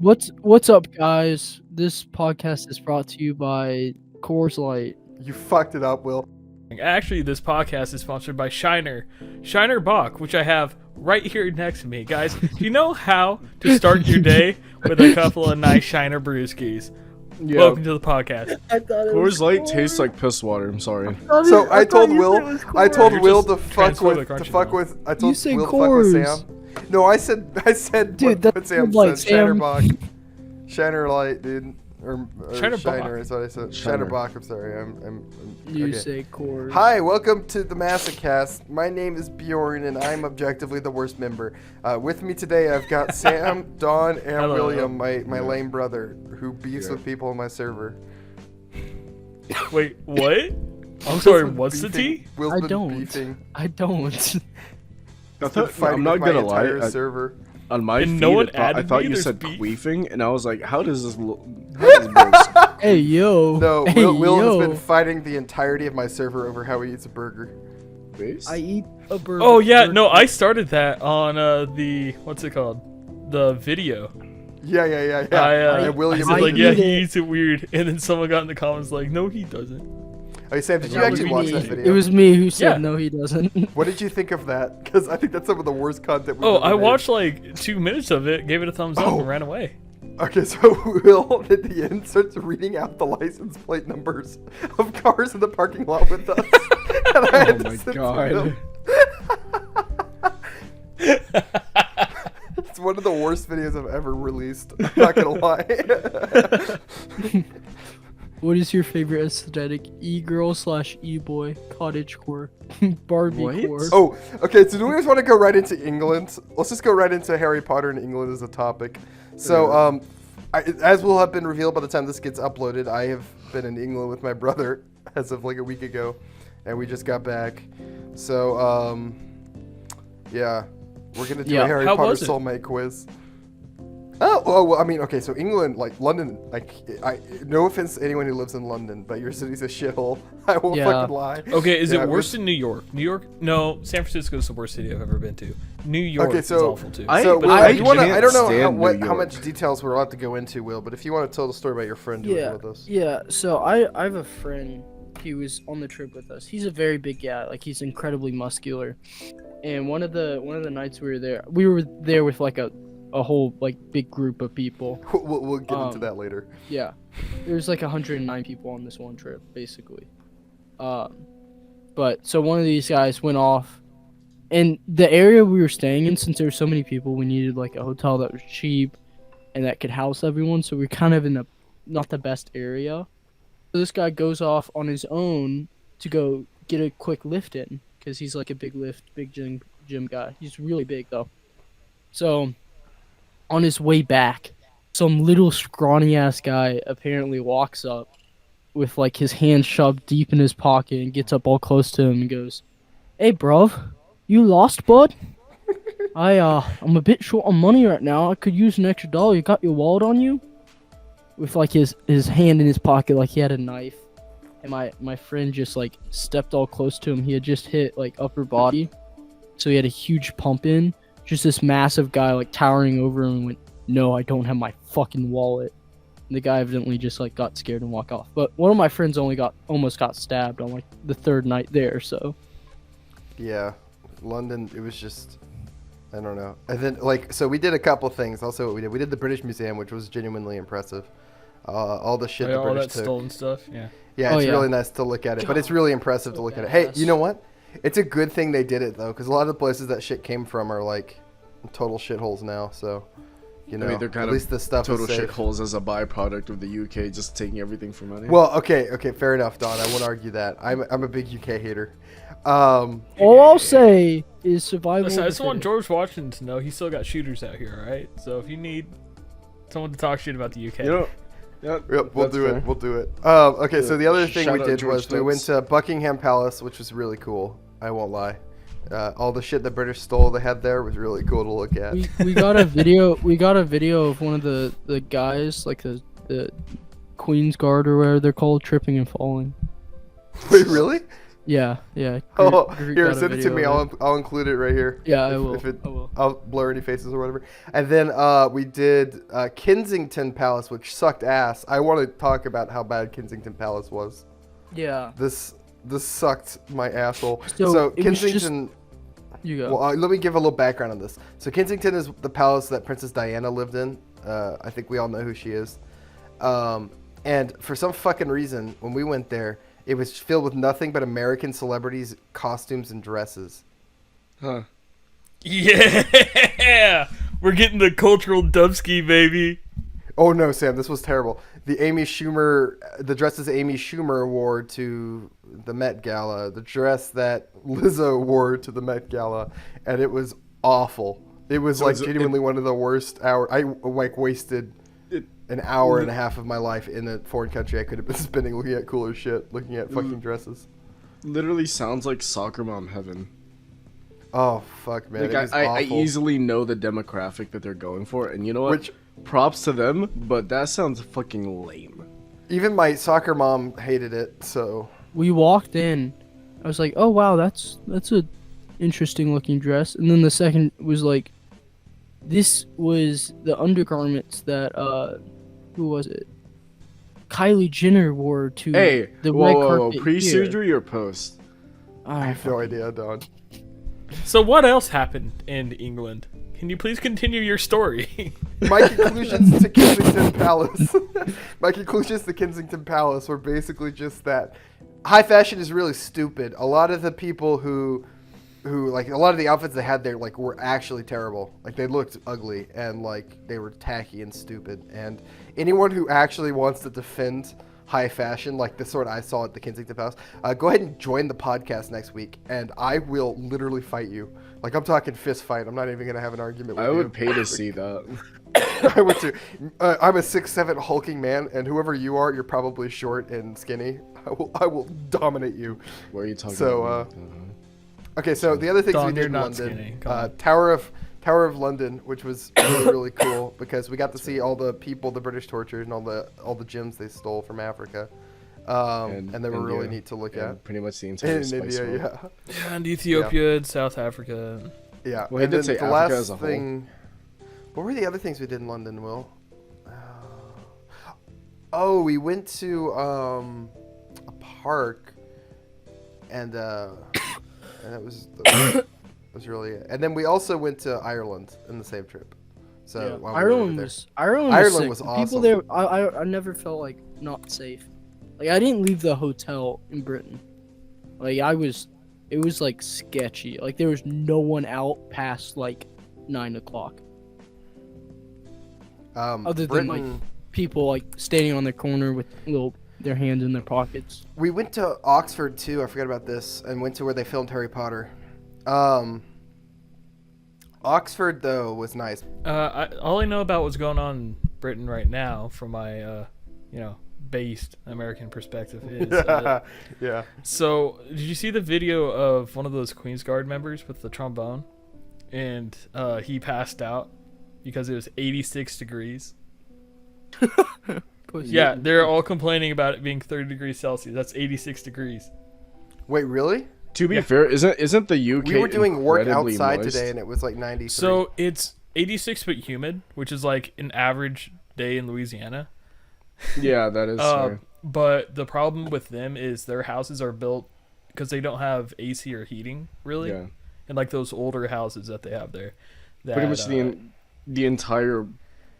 What's up, guys? This podcast is brought to you by Coors Light. You fucked it up, Will. Actually, this podcast is sponsored by Shiner Bock, which I have right here next to me. Guys, do you know how to start your day with a couple of nice Shiner brewskis? Yeah. Welcome to the podcast. I thought Coors Light tastes like piss water. I'm sorry. So I told Will You're to just fuck transphobic, with aren't to you, fuck though? with. I You told said Will to fuck with Coors. Sam. No, I said Dude, what that's Sam like said. Shiner Sam. Bock. Shiner Light, dude. Or Shiner Shiner Bock. is what I said. Shiner. Shiner Bock. I'm sorry. I'm You okay. say Coors. Hi, welcome to the Masocast. My name is Bjorn, and I'm objectively the worst member. With me today, I've got Sam, Don, and Hello. William, my lame brother, who beefs Yeah. with people on my server. Wait, what? I'm sorry, Will's been what's the beefing- tea? Will's I been don't. beefing. I don't. He's been fighting I'm not with my gonna lie. entire server. On my And feed, no one I added thought me, you there's said beef. queefing, and I was like, how does this look? How does this Hey yo. No, Hey, Will yo. has been fighting the entirety of my server over how he eats a burger. face? I eat a burger. Oh yeah, no, I started that on the what's it called? The video. Yeah. I And William said I like, eat yeah, it. he eats it weird, and then someone got in the comments like, no, he doesn't. Hey Sam, did you That was actually watch me. that video? It was me who said Yeah. no, he doesn't. What did you think of that? Because I think that's some of the worst content we've Oh, ever I made. watched like 2 minutes of it, gave it a thumbs up, Oh. and ran away. Okay, so Will at the end starts reading out the license plate numbers of cars in the parking lot with us. And I had to my sit God. through them. It's one of the worst videos I've ever released. I'm not gonna lie. What is your favorite aesthetic? E-girl / E-boy, cottagecore, Barbie What? core. Oh, okay. So do we just want to go right into England? Let's just go right into Harry Potter and England as a topic. So, as will have been revealed by the time this gets uploaded, I have been in England with my brother as of like a week ago, and we just got back. So, yeah, we're gonna do Yeah, a Harry how Potter was it? soulmate quiz. Oh, well, I mean, okay, so England, like London, like, no offense to anyone who lives in London, but your city's a shithole. I won't Yeah. fucking lie. Okay, is Yeah, it worse than New York? New York? No, San Francisco is the worst city I've ever been to. New York Okay, is so- awful too. So, but Will, I you wanna, I can't don't know stand New how York. much details we're allowed to go into, Will, but if you want to tell the story about your friend who was with us. Yeah, so I have a friend. He was on the trip with us. He's a very big guy. Like, he's incredibly muscular. And one of the nights we were there with like a whole like big group of people. We'll get into that later. Yeah, there was like 109 people on this one trip, basically. But so one of these guys went off, and the area we were staying in, since there were so many people, we needed like a hotel that was cheap and that could house everyone. So we're kind of in a not the best area. So this guy goes off on his own to go get a quick lift in, because he's like a big gym guy. He's really big though. So on his way back, some little scrawny ass guy apparently walks up with like his hand shoved deep in his pocket and gets up all close to him and goes, "Hey, bruv, you lost, bud? I'm a bit short on money right now. I could use an extra dollar. You got your wallet on you?" With like his hand in his pocket like he had a knife. And my friend just like stepped all close to him. He had just hit like upper body, so he had a huge pump in. Just this massive guy like towering over him and went, "No, I don't have my fucking wallet." And the guy evidently just like got scared and walked off. But one of my friends almost got stabbed on like the third night there. So Yeah, London, it was just, I don't know. And then, like, so we did a couple things. Also, what we did the British Museum, which was genuinely impressive. All the shit the all British that took. stolen stuff. Yeah. Yeah, Oh, it's yeah. really nice to look at it, but it's really impressive to look at it. Hey, badass. you know what? It's a good thing they did it though, because a lot of the places that shit came from are like total shitholes now. So, you know, I mean, they're kind at of least the stuff total is safe. shitholes as a byproduct of the UK just taking everything from money. Well, okay, fair enough, Don. I won't argue that. I'm a big UK hater. all I'll say is survival. Listen, I of just the want fittest. George Washington to know he's still got shooters out here, alright? So if you need someone to talk shit about the UK. you know, yeah, Yep, we'll that's do fair. it. We'll do it. Okay, so the other thing Shout we out did George was we went Stokes. to Buckingham Palace, which was really cool. I won't lie. All the shit the British stole they had there was really cool to look at. We got a video. We got a video of one of the guys, like the Queen's Guard or whatever they're called, tripping and falling. Wait, really? Yeah, yeah. Oh, Greek here, got a send it to video me. of it. I'll include it right here. Yeah, I If- will. if it- I will. I'll blur any faces or whatever. And then we did Kensington Palace, which sucked ass. I want to talk about how bad Kensington Palace was. Yeah. This sucked my asshole. So, So it was just- Kensington. You go. Well, let me give a little background on this. So Kensington is the palace that Princess Diana lived in. I think we all know who she is. And for some fucking reason, when we went there, it was filled with nothing but American celebrities' costumes and dresses. Huh. Yeah, we're getting the cultural dubski, baby. Oh no, Sam, this was terrible. The dresses Amy Schumer wore to the Met Gala, the dress that Lizzo wore to the Met Gala, and it was awful. It was So like is it- genuinely one of the worst hours. I like wasted an hour and a half of my life in a foreign country. I could have been spending looking at cooler shit, looking at fucking dresses. Literally sounds like soccer mom heaven. Oh fuck, man! Like it was I awful. easily know the demographic that they're going for, and you know what? Which- Props to them, but that sounds fucking lame. Even my soccer mom hated it. So We walked in. I was like, "Oh wow, that's a interesting looking dress." And then the second was like, "This was the undergarments that who was it? Kylie Jenner wore to Hey, the whoa, red whoa, whoa, carpet." pre-surgery or post? I have no idea, Don. So what else happened in England? Can you please continue your story? My conclusions to Kensington Palace. My conclusions to Kensington Palace were basically just that high fashion is really stupid. A lot of the people who like a lot of the outfits they had there like were actually terrible. Like they looked ugly and like they were tacky and stupid. And anyone who actually wants to defend high fashion like the sort I saw at the Kensington Palace, go ahead and join the podcast next week and I will literally fight you. Like I'm talking fist fight. I'm not even gonna have an argument with I you. would pay to see that. I would too. I'm a 6'7" hulking man, and whoever you are, you're probably short and skinny. I will dominate you. What are you talking So, about? Okay, so the other things Don, we did you're in not London, skinny. Come on. Tower of London, which was really, really cool because we got to see all the people the British tortured and all the gems they stole from Africa, and they were really India, neat to look and at. pretty much the entire In spice India, world. yeah. Yeah, and Ethiopia and South Africa. Yeah. Well, he and did then say the Africa last as a whole. thing. What were the other things we did in London, Will? Oh, we went to a park, and it was really it. And then we also went to Ireland in the same trip. So Yeah. while we were Ireland there. was Ireland sick. was The awesome. People there, I never felt like not safe. Like I didn't leave the hotel in Britain. Like it was like sketchy. Like there was no one out past like 9 o'clock. Other than, like, Britain, People like standing on the corner with their hands in their pockets. we went to Oxford too. I forgot about this, and went to where they filmed Harry Potter. Oxford though was nice. All I know about what's going on in Britain right now, from my based American perspective, is Yeah. so. Did you see the video of one of those Queen's Guard members with the trombone, and he passed out because it was 86 degrees? Yeah, they're all complaining about it being 30 degrees Celsius. That's 86 degrees. Wait, really? To be fair, isn't the UK We were doing work incredibly outside moist? today, and it was like 93. So it's 86 but humid, which is like an average day in Louisiana. Yeah, that is fair. But the problem with them is their houses are built because they don't have AC or heating, really. Yeah. And like those older houses that they have there. That, Pretty much the entire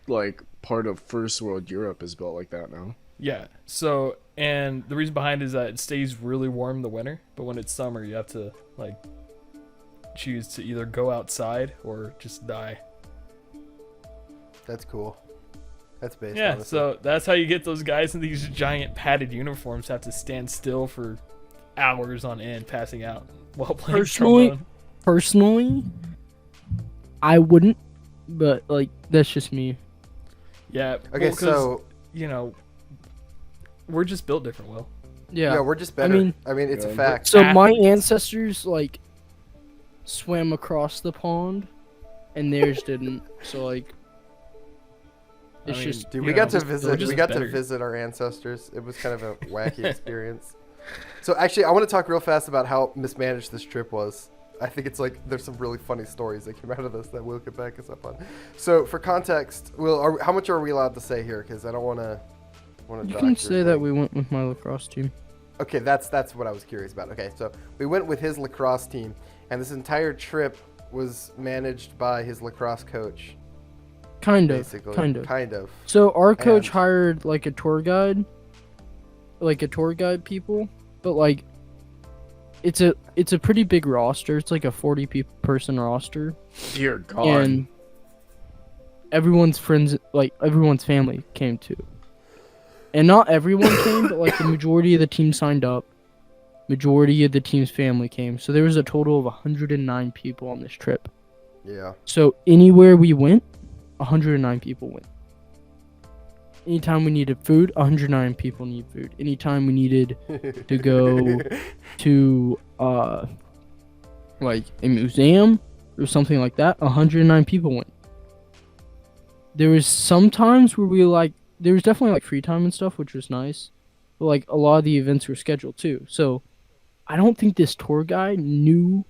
like part of first world Europe is built like that now. Yeah. So, and the reason behind it is that it stays really warm in the winter, but when it's summer, you have to like choose to either go outside or just die. That's cool. That's based. Yeah, honestly. so that's how you get those guys in these giant padded uniforms have to stand still for hours on end, passing out while playing Personally- trombone. Personally, I wouldn't, but like that's just me. Yeah. Okay, well, 'cause, so you know, we're just built different, Will. yeah, Yeah. we're just better. mean- It's a Yeah, fact. So my athletes. ancestors like swam across the pond, and theirs didn't. So like, it's I mean, just Dude, you we know, got to just- we're visit. just We got to better. visit our ancestors. It was kind of a wacky experience. So actually, I want to talk real fast about how mismanaged this trip was. I think it's like there's some really funny stories that came out of this that Will could back us up on. So for context, Will, how much are we allowed to say here? Because I don't want to. You can say that we went with my lacrosse team. Okay, that's what I was curious about. Okay, so we went with his lacrosse team, and this entire trip was managed by his lacrosse coach. Kind of. So our coach hired like a tour guide people, but like it's a pretty big roster. It's like a 40 person roster. Dear God. And everyone's friends, like everyone's family came too. And not everyone came, but like the majority of the team signed up. Majority of the team's family came. So there was a total of 109 people on this trip. Yeah. So anywhere we went, 109 people went. Anytime we needed food, 109 people need food. Anytime we needed to go to like a museum or something like that, 109 people went. There was some times where there was definitely like free time and stuff, which was nice. But like a lot of the events were scheduled too. So I don't think this tour guy knew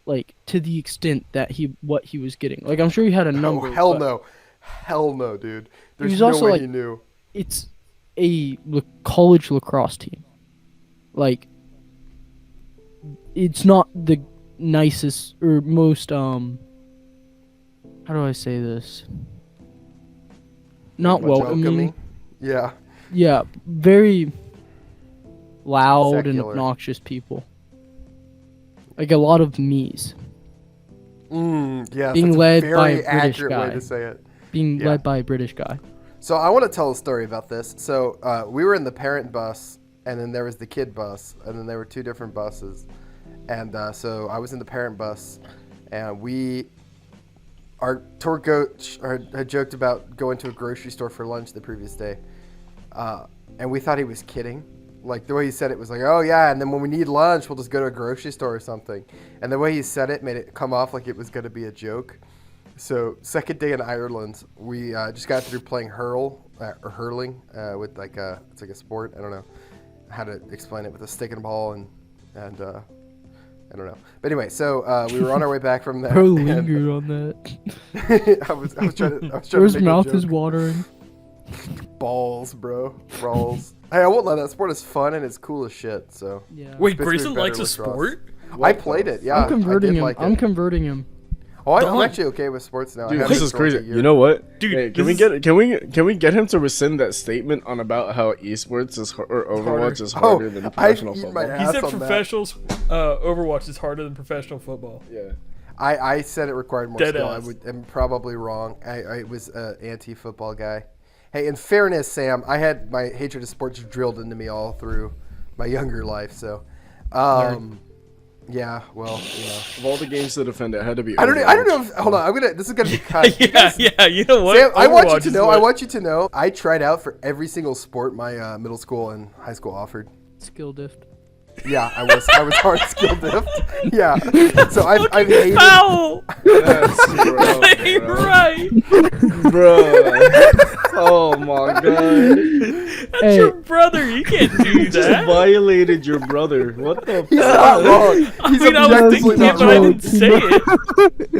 like to the extent that what he was getting. Like I'm sure he had a number. Oh, hell no, dude. There's no way he knew. It's a college lacrosse team. Like it's not the nicest or most how do I say this? Not welcoming. Yeah. Yeah, very loud and Secular. obnoxious people. Like a lot of me's. Yeah. Being that's led a very by a British accurate guy. way to say it. Being led by a British guy. So I want to tell a story about this. So we were in the parent bus, and then there was the kid bus, and then there were two different buses. And so I was in the parent bus, and our tour coach had joked about going to a grocery store for lunch the previous day. And we thought he was kidding. Like the way he said it was like, oh yeah, and then when we need lunch, we'll just go to a grocery store or something. And the way he said it made it come off like it was going to be a joke. So second day in Ireland, we just got through playing hurling with it's like a sport. I don't know how to explain it, with a stick and ball and I don't know. But anyway, so we were on our way back from there. Bro lingered on that. I was trying to. His mouth is watering. Balls, bro. Balls. Hey, I won't lie. That sport is fun and it's cool as shit. So. Yeah. Wait, Pittsburgh Grayson likes a lacrosse. sport? I played it. Yeah. I'm converting him. Like I'm it. converting him. Oh, I'm Don't. actually okay with sports now. Dude, I this haven't is for like a crazy. year. You know what? Dude, hey, can we get him to rescind that statement on about how esports or Overwatch is harder than professional eat my football? He ass said on that. professionals, Overwatch is harder than professional football. Yeah. I said it required more Dead skill. ass. I'm probably wrong. I was an anti-football guy. Hey, in fairness, Sam, I had my hatred of sports drilled into me all through my younger life. So, yeah. Well, you know. Of all the games to defend, it had to be. I don't know. Overwatch. Hold on. This is gonna be cut. yeah, you know what? Sam, I want you Overwatch to is know. what- I want you to know. I tried out for every single sport my middle school and high school offered. Skill diff. Yeah, I was hard skill diff. Yeah. So I've hated. Ow! That's That ain't right. bro. Oh my god. That's Hey. your brother. You can't do Just that. violated your brother. What the He's fuck? not wrong. He's I mean, I was objectively thinking it, not but I wrong. didn't say it. You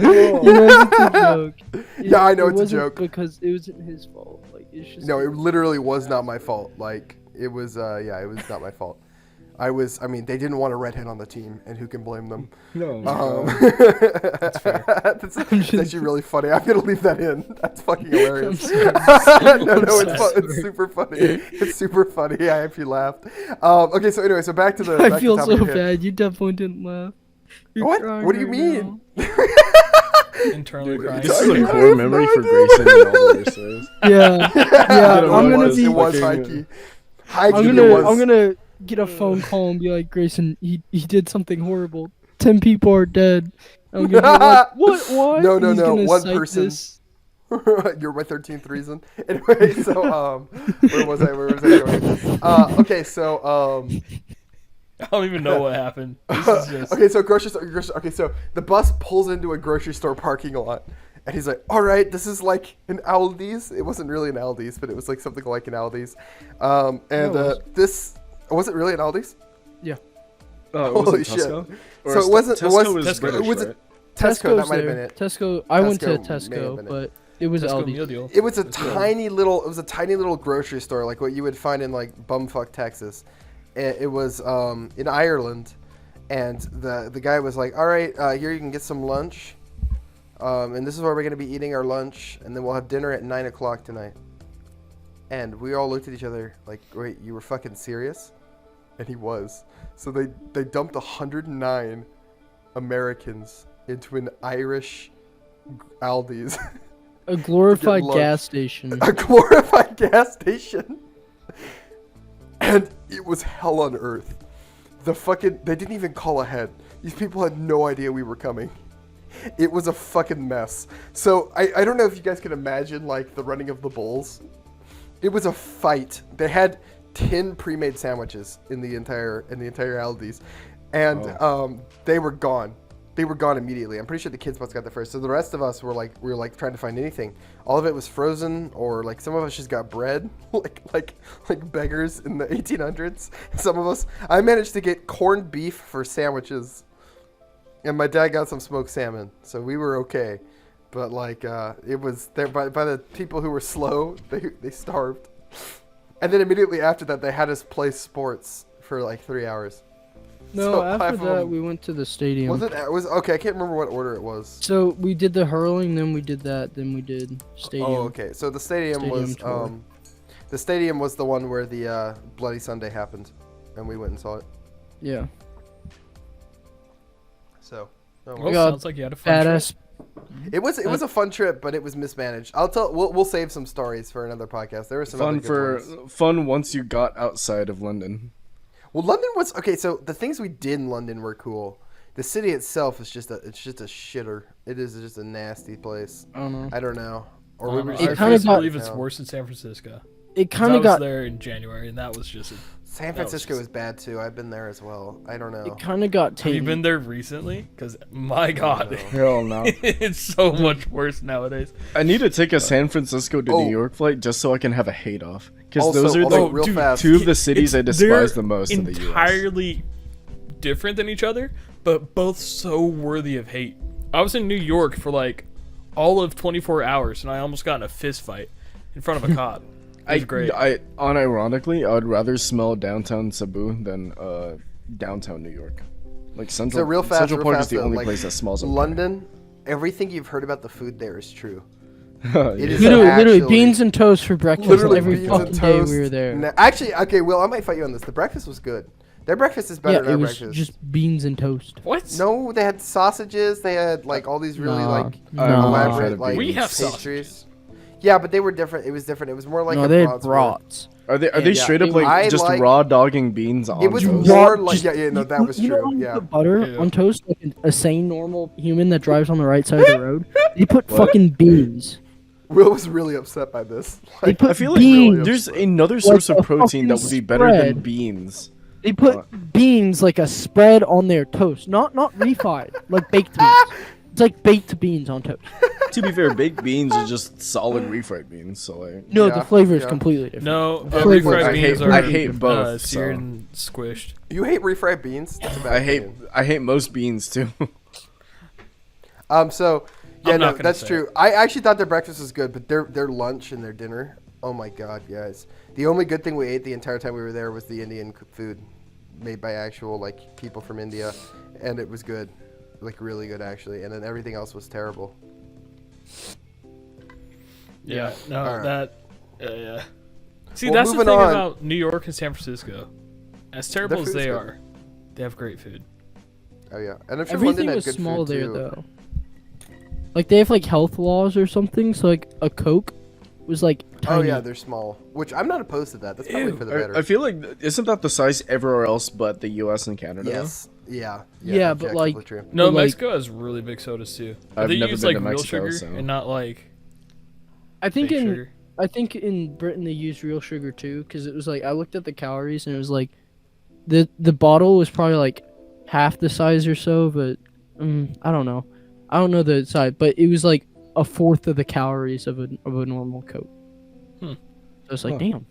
know it's a joke. Yeah, I know it's a wasn't joke. because it wasn't his fault. Like it's just. No, it literally was not my fault. Like it was. Yeah, it was not my fault. I mean, they didn't want a redhead on the team, and who can blame them? No. That's fair. That's actually really funny. I'm gonna leave that in. That's fucking hilarious. I'm no, it's sorry. it's super funny. It's super funny. I hope you laughed. Okay, so anyway, so back to the. I back feel to the so topic here. bad. You definitely didn't laugh. You're What? crying What do you right mean? Internally Dude, crying. this is a core memory for Grayson and all the verses. now. Yeah. Yeah. I'm gonna it be. was high key. High key. I'm gonna get a phone call and be like, Grayson, he did something horrible. 10 people are dead. I'm gonna be like, what? No, He's gonna one cite person. this. You're my 13th reason. Anyway, so where was I going? Okay, so I don't even know what happened. This is just... okay, so grocery store. Okay, so the bus pulls into a grocery store parking lot, and he's like, "All right, this is like an Aldi's." It wasn't really an Aldi's, but it was like something like an Aldi's. This. Oh, was it really an Aldi's? Oh, it Holy wasn't shit. Tesco? Or So it wasn't- it was- Tesco was Tesco. British, It was a- right? Tesco, that Tesco's might have there. been it. Tesco. I went to Tesco may have Tesco, been it. but it was Tesco Aldi. meal deal. It was a tiny little grocery store, like what you would find in like bumfuck Texas. It was in Ireland, and the guy was like, "All right, here you can get some lunch, and this is where we're gonna be eating our lunch, and then we'll have dinner at 9 o'clock tonight." And we all looked at each other like, "Wait, you were fucking serious?" And he was. So they dumped 109 Americans into an Irish Aldi's. A glorified lunch. gas station. A glorified gas station. And it was hell on earth. They didn't even call ahead. These people had no idea we were coming. It was a fucking mess. So I don't know if you guys can imagine like the running of the bulls. It was a fight. They had 10 pre-made sandwiches in the entire Aldi's, and they were gone. They were gone immediately. I'm pretty sure the kids must got there first. So the rest of us were like trying to find anything. All of it was frozen, or like some of us just got bread, like beggars in the 1800s. Some of us, I managed to get corned beef for sandwiches, and my dad got some smoked salmon, so we were okay. But like it was there by the people who were slow, they starved. And then immediately after that, they had us play sports for like 3 hours. No, So after 5 of that them- we went to the stadium. Was okay. I can't remember what order it was. So we did the hurling, then we did that, then we did stadium. Oh, okay. So the stadium was tour. the stadium was the one where the Bloody Sunday happened, and we went and saw it. Yeah. So Well, got sounds like you had a fun trip. Badass. it was a fun trip, but it was mismanaged. We'll save some stories for another podcast. There were some Fun other good ones. fun once you got outside of London. Well, London was okay. So the things we did in London were cool. The city itself is just a shitter. It is just a nasty place. I don't know. I don't know. Or I It refuse kinda to got- believe it's No. worse in San Francisco. It 'Cause kind I of was got there in January, and that was just. San That was Francisco just- is bad too. I've been there as well. I don't know. it kind of got Have you taken. been there recently? Because my God, No. Hell no. it's so much worse nowadays. I need to take a San Francisco to Oh. New York flight just so I can have a hate off. Because Also- those are also the real dude, fast. two of the cities I They're despise the most in the US. entirely different than each other, but both so worthy of hate. I was in New York for like all of 24 hours, and I almost got in a fist fight in front of a cop. It was great. Unironically, I would rather smell downtown Cebu than downtown New York. Like Central, So real fast, Central real Park fast, is the though, only like, place that smells okay. London, everything you've heard about the food there is true. Yeah. It is Literally, actually- beans and toast for breakfast Literally every beans fucking and day toast. we were there. Actually, okay, Will, I might fight you on this. The breakfast was good. Their breakfast is better Yeah, than it our was breakfast. just beans and toast. What? No, they had sausages. They had like all these really Nah, like no. elaborate like We have pastries. Yeah, but they were different. It was different. It was more like No, a they had Bratwurst. brats. Are they Yeah, straight up it like was- just I like- raw dogging beans on It was toast? more Raw- like just- no, that was you know true. how you Yeah. put butter Yeah. on toast like a sane normal human that drives on the right side of the road? They put What? fucking beans. Will was really upset by this. They Like, put I feel like beans. there's another source a of protein that fucking would be better than spread. beans. They put beans like a spread on their toast, not refried, like baked beans. It's like baked beans on toast. To be fair, baked beans are just solid refried beans, so like. No, Yeah, the flavor is yeah. completely different. No, The flavor- refried I beans hate- are I hate both, seared so. and squished. you hate refried beans? That's a bad I hate opinion. most beans too. So yeah, I'm no, not gonna that's say true. I actually thought their breakfast was good, but their lunch and their dinner. Oh my god, guys! The only good thing we ate the entire time we were there was the Indian food, made by actual like people from India, and it was good, like really good actually. And then everything else was terrible. Yeah, no, Alright. that. Yeah. See, Well, that's the moving thing on. about New York and San Francisco. As terrible as food's they good. are, they have great food. Oh yeah, and I'm sure Everything London had was good small food there too. though. Like they have like health laws or something, so like a Coke was like Oh tiny. yeah, they're small, which I'm not opposed to that. That's probably Ew. for the better. I feel like isn't that the size everywhere else but the U.S. and Canada? Yes. Yeah. Yeah, but, objectively like- true. No, But, like- Mexico has really big sodas too. I've they never use been like to real Mexico, sugar so- and not like I think fake in sugar. Britain they used real sugar too, because it was like I looked at the calories and it was like the bottle was probably like half the size or so, but I don't know. I don't know the size, but it was like a fourth of the calories of a normal Coke. Hmm. So it's like, Huh. damn,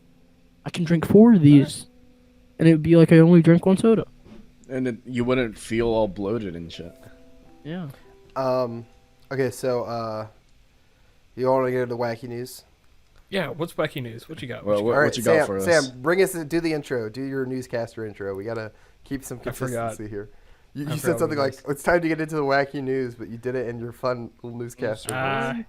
I can drink 4 of these. and it would be like I only drank one soda. And you wouldn't feel all bloated and shit. Yeah. Okay, so you want to get into the wacky news? Yeah, what's wacky news? What you got? Well, What you got? what you got for us? Sam, bring us do the intro. Do your newscaster intro. We gotta keep some I forgot. consistency here. You I said forgot something what like, it "It's time to get into the wacky news," but you did it in your fun little newscaster. voice.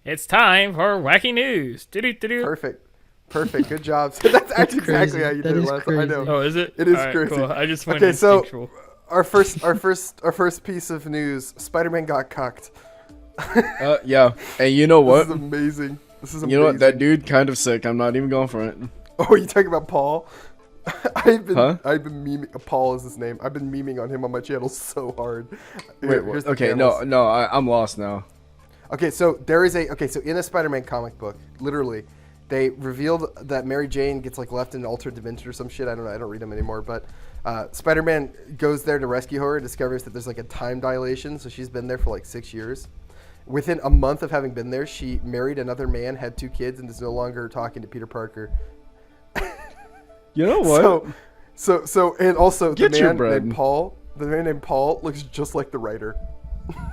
It's time for wacky news. Do-do-do-do. Perfect. Good job. So that's actually crazy. exactly how you That did it is last time. I crazy. know. Oh, is it? It is All right, crazy. Cool. I just went Okay, so instinctual. our first piece of news: Spider-Man got cucked. Yeah. And you know what? This is amazing. This is amazing. You know what? That dude kind of sick. I'm not even going for it. Oh, you talking about Paul? I've been Huh? memeing. Paul is his name. I've been memeing on him on my channel so hard. Wait, Here's the okay, panels. no, I'm lost now. Okay, so so in a Spider-Man comic book, literally, they revealed that Mary Jane gets like left in an alternate dimension or some shit. I don't know. I don't read them anymore. But Spider-Man goes there to rescue her and discovers that there's like a time dilation. So she's been there for like 6 years. Within a month of having been there, she married another man, had 2 kids, and is no longer talking to Peter Parker. You know what? So, and also Get the your man bread. named Paul. The man named Paul looks just like the writer.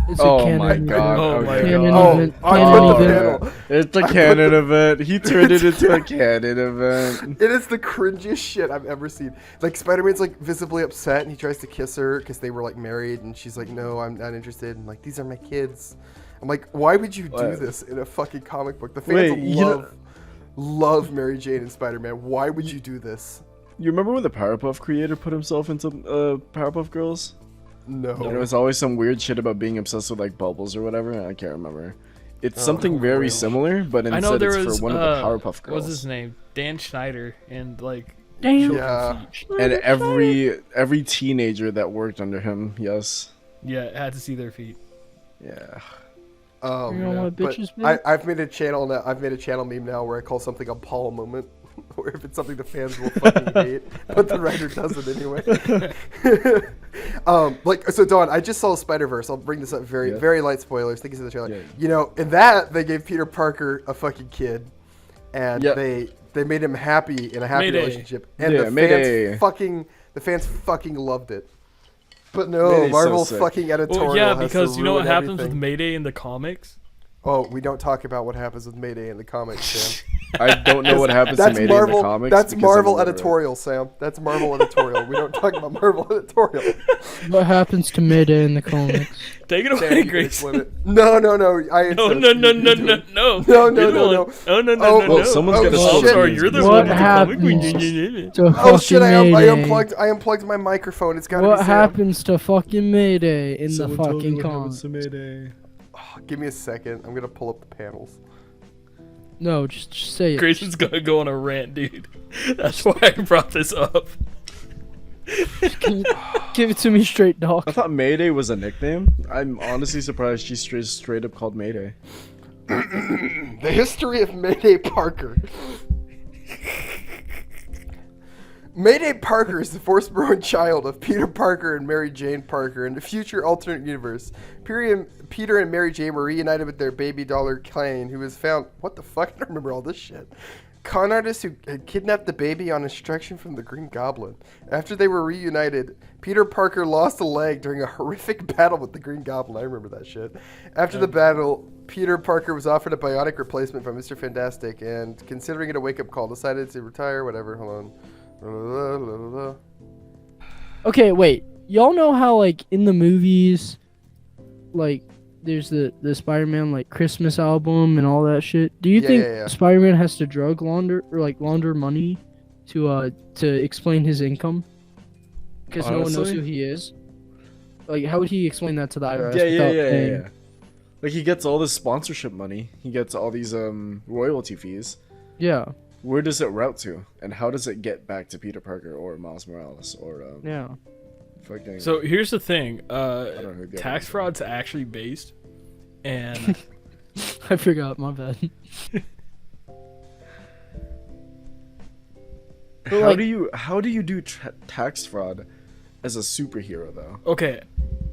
It's Oh a canon my event. god. Oh my okay. Canon God. event. I Canon put the event. panel. It's a canon event. He turned it into a canon event. It is the cringiest shit I've ever seen. Like Spider-Man's like visibly upset, and he tries to kiss her because they were like married, and she's like, "No, I'm not interested." And like, these are my kids. I'm like, why would you do What? this in a fucking comic book? The fans Wait, you love Mary Jane and Spider-Man. Why would you do this? You remember when the Powerpuff creator put himself into Powerpuff Girls? No. And there was always some weird shit about being obsessed with like bubbles or whatever. I can't remember. It's Oh, something very really? similar, but I instead know there it's was for one of the Powerpuff Girls. what's his name? Dan Schneider and like Damn. Yeah. And every teenager that worked under him, yes. yeah, had to see their feet. Yeah. You know what but bitches make? I've made a channel now. I've made a channel meme now where I call something a Paul moment, where if it's something the fans will fucking hate, but the writer does it anyway. Like so, Dawn. I just saw Spider-Verse. I'll bring this up very light spoilers. Think of the trailer. Yeah. You know, in that they gave Peter Parker a fucking kid, and Yep. they made him happy in a happy Mayday. relationship, and Yeah, Mayday. the fans fucking loved it. But no, Mayday's so Marvel's sick. fucking editorial. Well, yeah, has to because you know what ruin happens everything. with Mayday in the comics? Oh, we don't talk about what happens with Mayday in the comics, Sam. I don't know what happens to That's Mayday Marvel. in the comics. That's because I Marvel never read it. editorial, Sam. That's Marvel editorial. We don't talk about Marvel editorial. What happens to Mayday in the comics? Take it Sam, away, you can Grace. explain it. No. I No, insist. no, You no, do no, it. no, no. No, no, You're the no, one. no. Oh, no, no, Oh, no, well, no. someone's Oh, gonna shit. shit. I'm sorry, you're the What one with the comic. happens to Oh fucking shit! I Mayday? unplugged. I unplugged my microphone. It's gotta What be Sam. happens to fucking Mayday in Someone the told me fucking what happens comics? to Mayday. Oh, give me a second. I'm gonna pull up the panels. No, just say it. Grayson's gonna go on a rant, dude. That's why I brought this up. Give it to me straight, dog. I thought Mayday was a nickname. I'm honestly surprised she's straight up called Mayday. The history of Mayday Parker. Mayday Parker is the firstborn child of Peter Parker and Mary Jane Parker in the future alternate universe. Peter and Mary Jane were reunited with their baby daughter Klein, who was found. What the fuck? I don't remember all this shit. Con artist who had kidnapped the baby on instruction from the Green Goblin. After they were reunited, Peter Parker lost a leg during a horrific battle with the Green Goblin. I remember that shit. After the battle, Peter Parker was offered a bionic replacement from Mr. Fantastic, and considering it a wake-up call, decided to retire. Whatever. Hold on. Okay, wait. Y'all know how like in the movies, like there's the Spider-Man like Christmas album and all that shit. Do you Yeah, think yeah, yeah. Spider-Man has to drug launder or like launder money to explain his income? Because no one knows Honestly? who he is. Like, how would he explain that to the IRS? Yeah, without paying? yeah. Like he gets all this sponsorship money. He gets all these royalty fees. Yeah, Where does it route to, and how does it get back to Peter Parker or Miles Morales or yeah. fucking? So here's the thing. don't know who the Tax other- fraud's actually based, and I forgot. My bad. But, how like- do you do tax fraud as a superhero though? okay,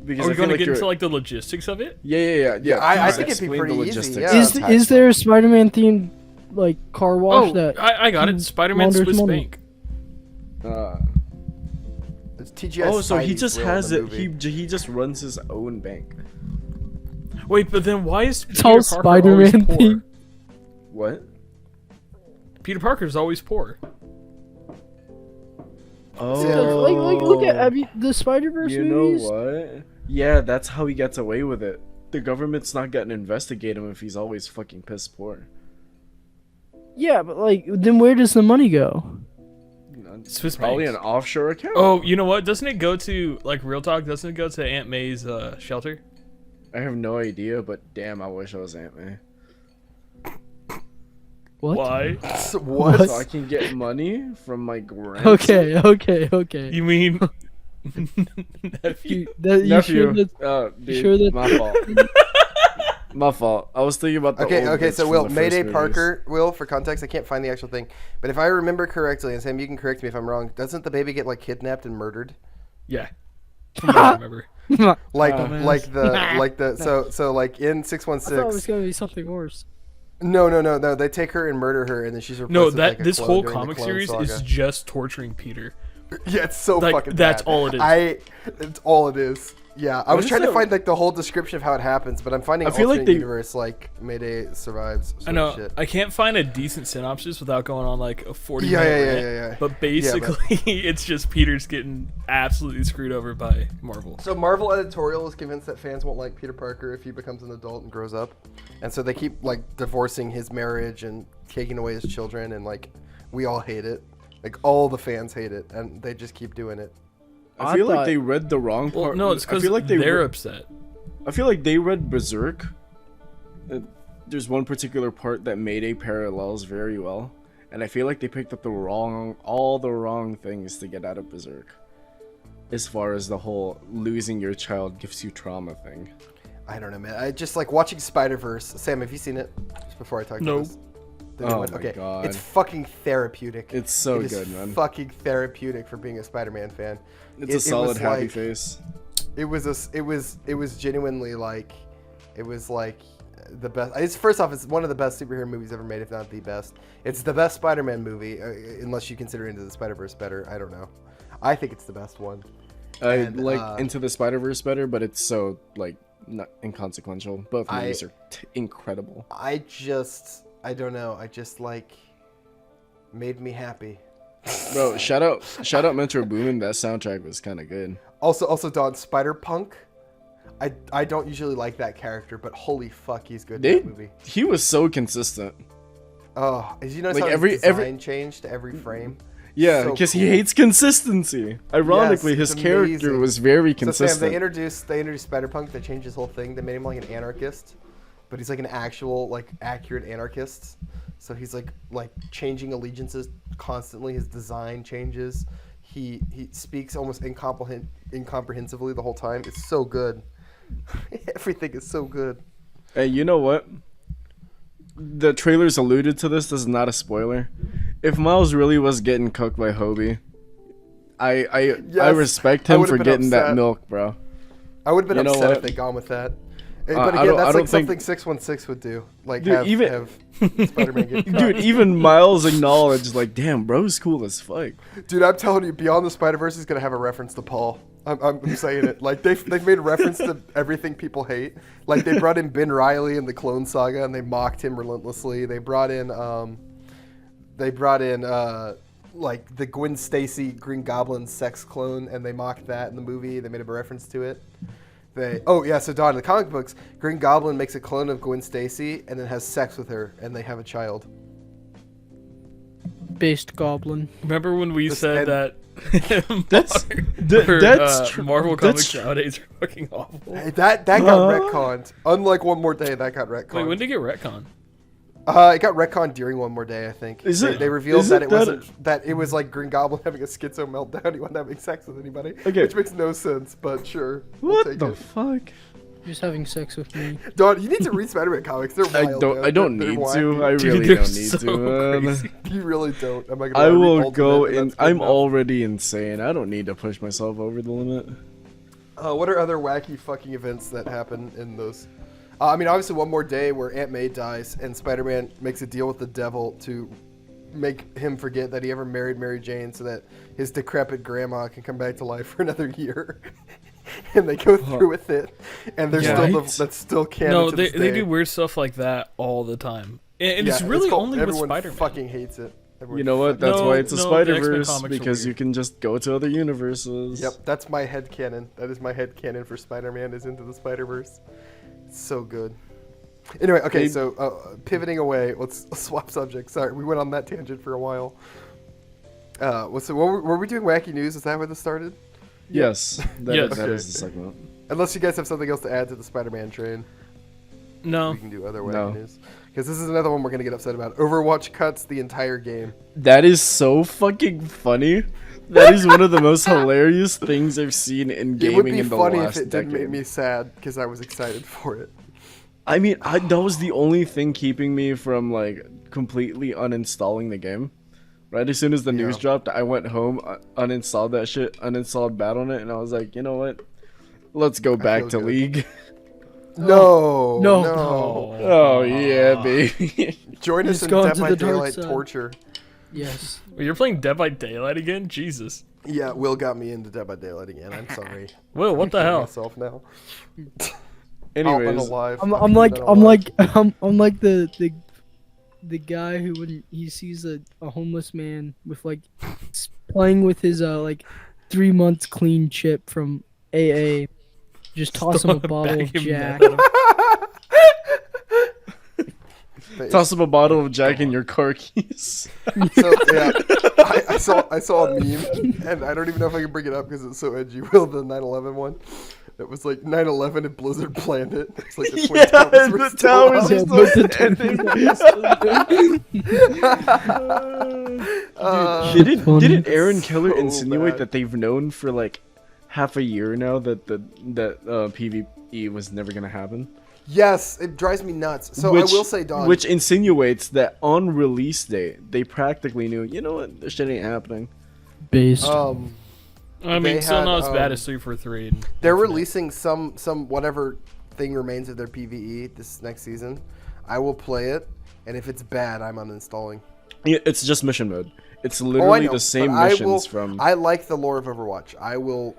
Because are we I feel gonna like get you're into like the logistics of it? yeah. I Please think it'd be explain pretty the easy, logistics yeah. of Is tax is there a fraud. Spider-Man themed like car wash Oh, that? I got it. Spider-Man launders Swiss money. Bank. It's TGI. Oh, so he Spidey's just will in has the it. movie. He just runs his own bank. Wait, but then why is It's all Peter Parker always Spider-Man poor? theme. What? Peter Parker's always poor. Oh, Like, look at the Spider-Verse you know movies. what? Yeah, that's how he gets away with it. The government's not gonna investigate him if he's always fucking piss poor. Yeah, but like, then where does the money go? Swiss Probably banks. an offshore account. Oh, you know what? Doesn't it go to, like, real talk? Doesn't it go to Aunt May's shelter? I have no idea, but damn, I wish I was Aunt May. What? Why? What? So I can get money from my grant. Okay. You mean nephew? You sure Nephew. that, Dude, sure that- my fault. My fault. I was thinking about the Okay, old okay, bits so from Will, the first Mayday movies. Parker, Will, for context, I can't find the actual thing, but if I remember correctly, and Sam, you can correct me if I'm wrong, doesn't the baby get, like, kidnapped and murdered? Yeah. From what I remember. Like, man. like so like in I thought it was 616. gonna be something worse. No, they take her and murder her, and then she's replaced No, with, like, a this clone whole during the comic Clone series Saga. is just torturing Peter. Yeah, it's so Like, fucking that's bad. all it is. It's all it is. Yeah, I What was is trying to that- find like the whole description of how it happens, but I'm finding I feel like alternate they- universe like Mayday survives. I Sort know. Of shit. I can't find a decent synopsis without going on like a 40 Yeah, minute yeah, rant. yeah, yeah. But basically, it's just Peter's getting absolutely screwed over by Marvel. So Marvel editorial is convinced that fans won't like Peter Parker if he becomes an adult and grows up, and so they keep like divorcing his marriage and taking away his children, and like we all hate it. Like all the fans hate it, and they just keep doing it. I feel like thought- they read the wrong part. Well, no, it's I because feel like they're re- upset. I feel like they read Berserk. There's one particular part that Mayday parallels very well, and I feel like they picked up all the wrong things to get out of Berserk. As far as the whole losing your child gives you trauma thing. I don't know, man. I just like watching Spider-Verse. Sam, have you seen it? Just before I talk No. about this. The new Oh one? my Okay. God. It's fucking therapeutic. It's so It is good, man. Fucking therapeutic for being a Spider-Man fan. It's a solid was happy like- face. It was genuinely like, it was like the best. It's first off, it's one of the best superhero movies ever made, if not the best. It's the best Spider-Man movie, unless you consider Into the Spider-Verse better. I don't know. I think it's the best one. I And, like Into the Spider-Verse better, but it's so like not inconsequential. Both movies are incredible. I don't know. I just like made me happy. Bro, shout out Metro Boomin. That soundtrack was kind of good. Also, Don Spider-Punk. I don't usually like that character, but holy fuck, he's good in that movie. He was so consistent. Oh, did you notice Like, how every- his design changed to every frame? Yeah, So because cool. he hates consistency. Ironically, Yes, his it's character amazing. was very So consistent. Sam, they introduced Spider-Punk. They changed his whole thing. They made him like an anarchist, but he's like an actual like accurate anarchist. So he's like changing allegiances constantly. His design changes. He speaks almost incomprehensibly the whole time. It's so good. Everything is so good. Hey, you know what? The trailers alluded to this. This is not a spoiler. If Miles really was getting cooked by Hobie, I Yes, respect I him would've for been getting that upset. milk, bro. I would have been You know upset what? if they'd gone with that. But I again, don't- that's I like don't think- something 616 would do. Like Dude, have Spider-Man get Dude, cooked. even Miles acknowledged, like, damn, bro's cool as fuck. Dude, I'm telling you, Beyond the Spider-Verse is gonna have a reference to Paul. I'm saying it. Like they've made reference to everything people hate. Like they brought in Ben Reilly in the Clone Saga and they mocked him relentlessly. They brought in like the Gwen Stacy Green Goblin sex clone and they mocked that in the movie. They made a reference to it. So Don, in the comic books, Green Goblin makes a clone of Gwen Stacy and then has sex with her and they have a child. Based Goblin. Remember when we This- said and- that That's- that's true. Marvel That's comics true. nowadays are fucking awful. Hey, that got retconned. Unlike One More Day, that got retconned. Wait, when did it get retcon? It got retconned during One More Day, I think. Is it- They revealed is that it it that- wasn't that it was like Green Goblin having a schizo meltdown. He wasn't having sex with anybody, Okay. which makes no sense. But sure, we'll What take the it. fuck? Just having sex with me. Don, you need to read Spider-Man comics. They're wild. I don't They're need wacky. to. I Dude, really they're don't need so to, man. crazy. You really don't. I'm not gonna I read will Ultimate, go and in. that's good I'm enough. already insane. I don't need to push myself over the limit. What are other wacky fucking events that happen in those? I mean, obviously, One More Day where Aunt May dies and Spider-Man makes a deal with the devil to make him forget that he ever married Mary Jane so that his decrepit grandma can come back to life for another year. And they go through with it, and they're that's still canon. No, to this they day. do weird stuff like that all the time, and Yeah, it's really called- only with everyone Spider-Man. fucking hates it. Everyone You know what? That's No, why it's a no, the X-Men Spider-Verse, comics are because weird. you can just go to other universes. Yep, that's my headcanon. That is my headcanon for Spider-Man is Into the Spider-Verse. It's so good. Anyway, okay, so pivoting away, let's swap subjects. Sorry, we went on that tangent for a while. So were we doing wacky news? Is that where this started? Yes, that Yes. is the segment. Unless you guys have something else to add to the Spider-Man train, No, we can do other wacky No. news. Because this is another one we're gonna get upset about. Overwatch cuts the entire game. That is so fucking funny. That is one of the most hilarious things I've seen in It would gaming be in the funny if last it didn't decade. make me sad because I was excited for it. I mean, that was the only thing keeping me from like completely uninstalling the game. Right as soon as the news Yeah. dropped, I went home, uninstalled that shit, uninstalled Battle.net, and I was like, you know what? Let's go back feel to good. League. No, No. Oh yeah, baby. Join us He's in gone Dead to by the dark Daylight side. torture. Yes. Wait, you're playing Dead by Daylight again? Jesus. Yeah, Will got me into Dead by Daylight again. I'm sorry. Will, what the hell? Myself now. Anyways, alive. I'm like the guy who when he sees a homeless man with like playing with his like 3 months clean chip from AA, just toss him a bottle of Bag him Jack. down. toss up a bottle of Jack in your car keys. So yeah, I saw a meme, and I don't even know if I can bring it up because it's so edgy. Will, the 9/11 one. It was like 9/11 and Blizzard planned it. It's like the Twin Yeah, Towers were the still towers up. are Yeah, still but standing. Didn't Funny. didn't Aaron Keller so insinuate bad. that they've known for like half a year now that PvE was never gonna happen? Yes, it drives me nuts. So I will say, Don. Which insinuates that on release day they practically knew, you know what, this shit ain't happening. Based. I mean, They still had, not as bad as 343. and They're Infinite. releasing some whatever thing remains of their PvE this next season. I will play it, and if it's bad, I'm uninstalling. Yeah, it's just mission mode. It's Oh, I literally know, the same but missions from. I like the lore of Overwatch. I will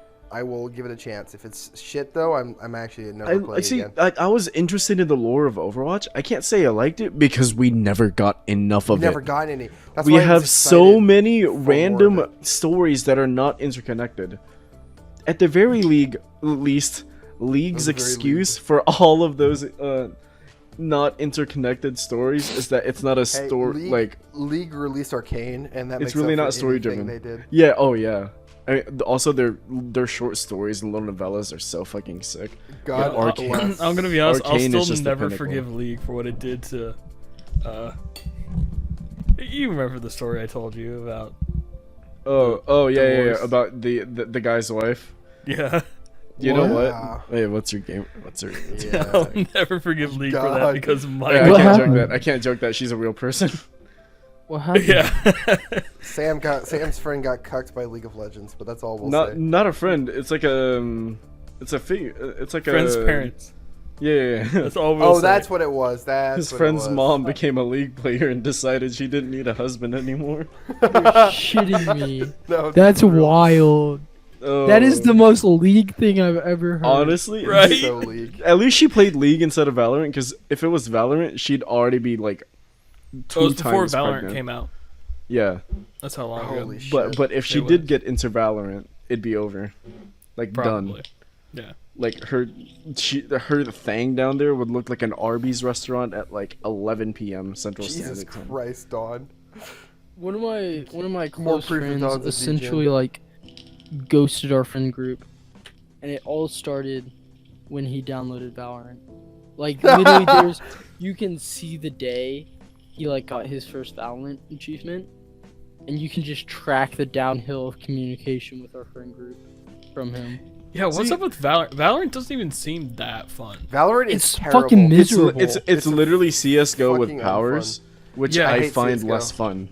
give it a chance. If it's shit though, I'm actually never I playing see. again. I was interested in the lore of Overwatch. I can't say I liked it because we never got enough of Never it. got any. That's We why I was have so excited many for more of random it. stories that are not interconnected. At the very least, League's At the very excuse for all of those not interconnected stories is that it's not a Hey, story like. League released Arcane, and that It's makes really up for not story anything driven. They did. Yeah. Oh yeah. I mean, also their short stories and little novellas are so fucking sick. God, Yeah, Arcane. bless. I'm gonna be honest. Arcane I'll is still just the never pinnacle. forgive League for what it did to. You remember the story I told you about? Oh yeah, divorce. about the guy's wife. Yeah. You know Wow. what? Wait, what's your game? What's her? Yeah. I'll never forgive League for that God. because my. I What can't happened? joke that. I can't joke that she's a real person. What happened? Yeah. Sam's friend got cucked by League of Legends, but that's all we'll say. Not a friend. It's like a it's a figure. It's like Friend's a parents. Yeah. That's all we'll Oh, say. that's what it was. That's His what it friend's was. mom became a League player and decided she didn't need a husband anymore. You're shitting me. No, That's for real. wild. Oh. That is the most League thing I've ever heard. honestly Right? So League. At least she played League instead of Valorant, because if it was Valorant, she'd already be like It two was before times Valorant pregnant. came out. Yeah, Oh, That's how long Holy ago. shit. but if she It did was. get into Valorant, it'd be over, like Probably. done. Yeah. Like her thing down there would look like an Arby's restaurant at like 11 p.m. Central Jesus Standard Time. Christ, Dawn. One of my More close proof of friends Don's a essentially degen. like ghosted our friend group, and it all started when he downloaded Valorant. Like literally, you can see the day he like got his first Valorant achievement, and you can just track the downhill of communication with our friend group from him. Yeah, what's See- up with Valorant? Valorant doesn't even seem that fun. Valorant is It's terrible. fucking It's miserable. it's literally CS:GO with fucking powers, which Yeah, I I hate find CS:GO. less fun.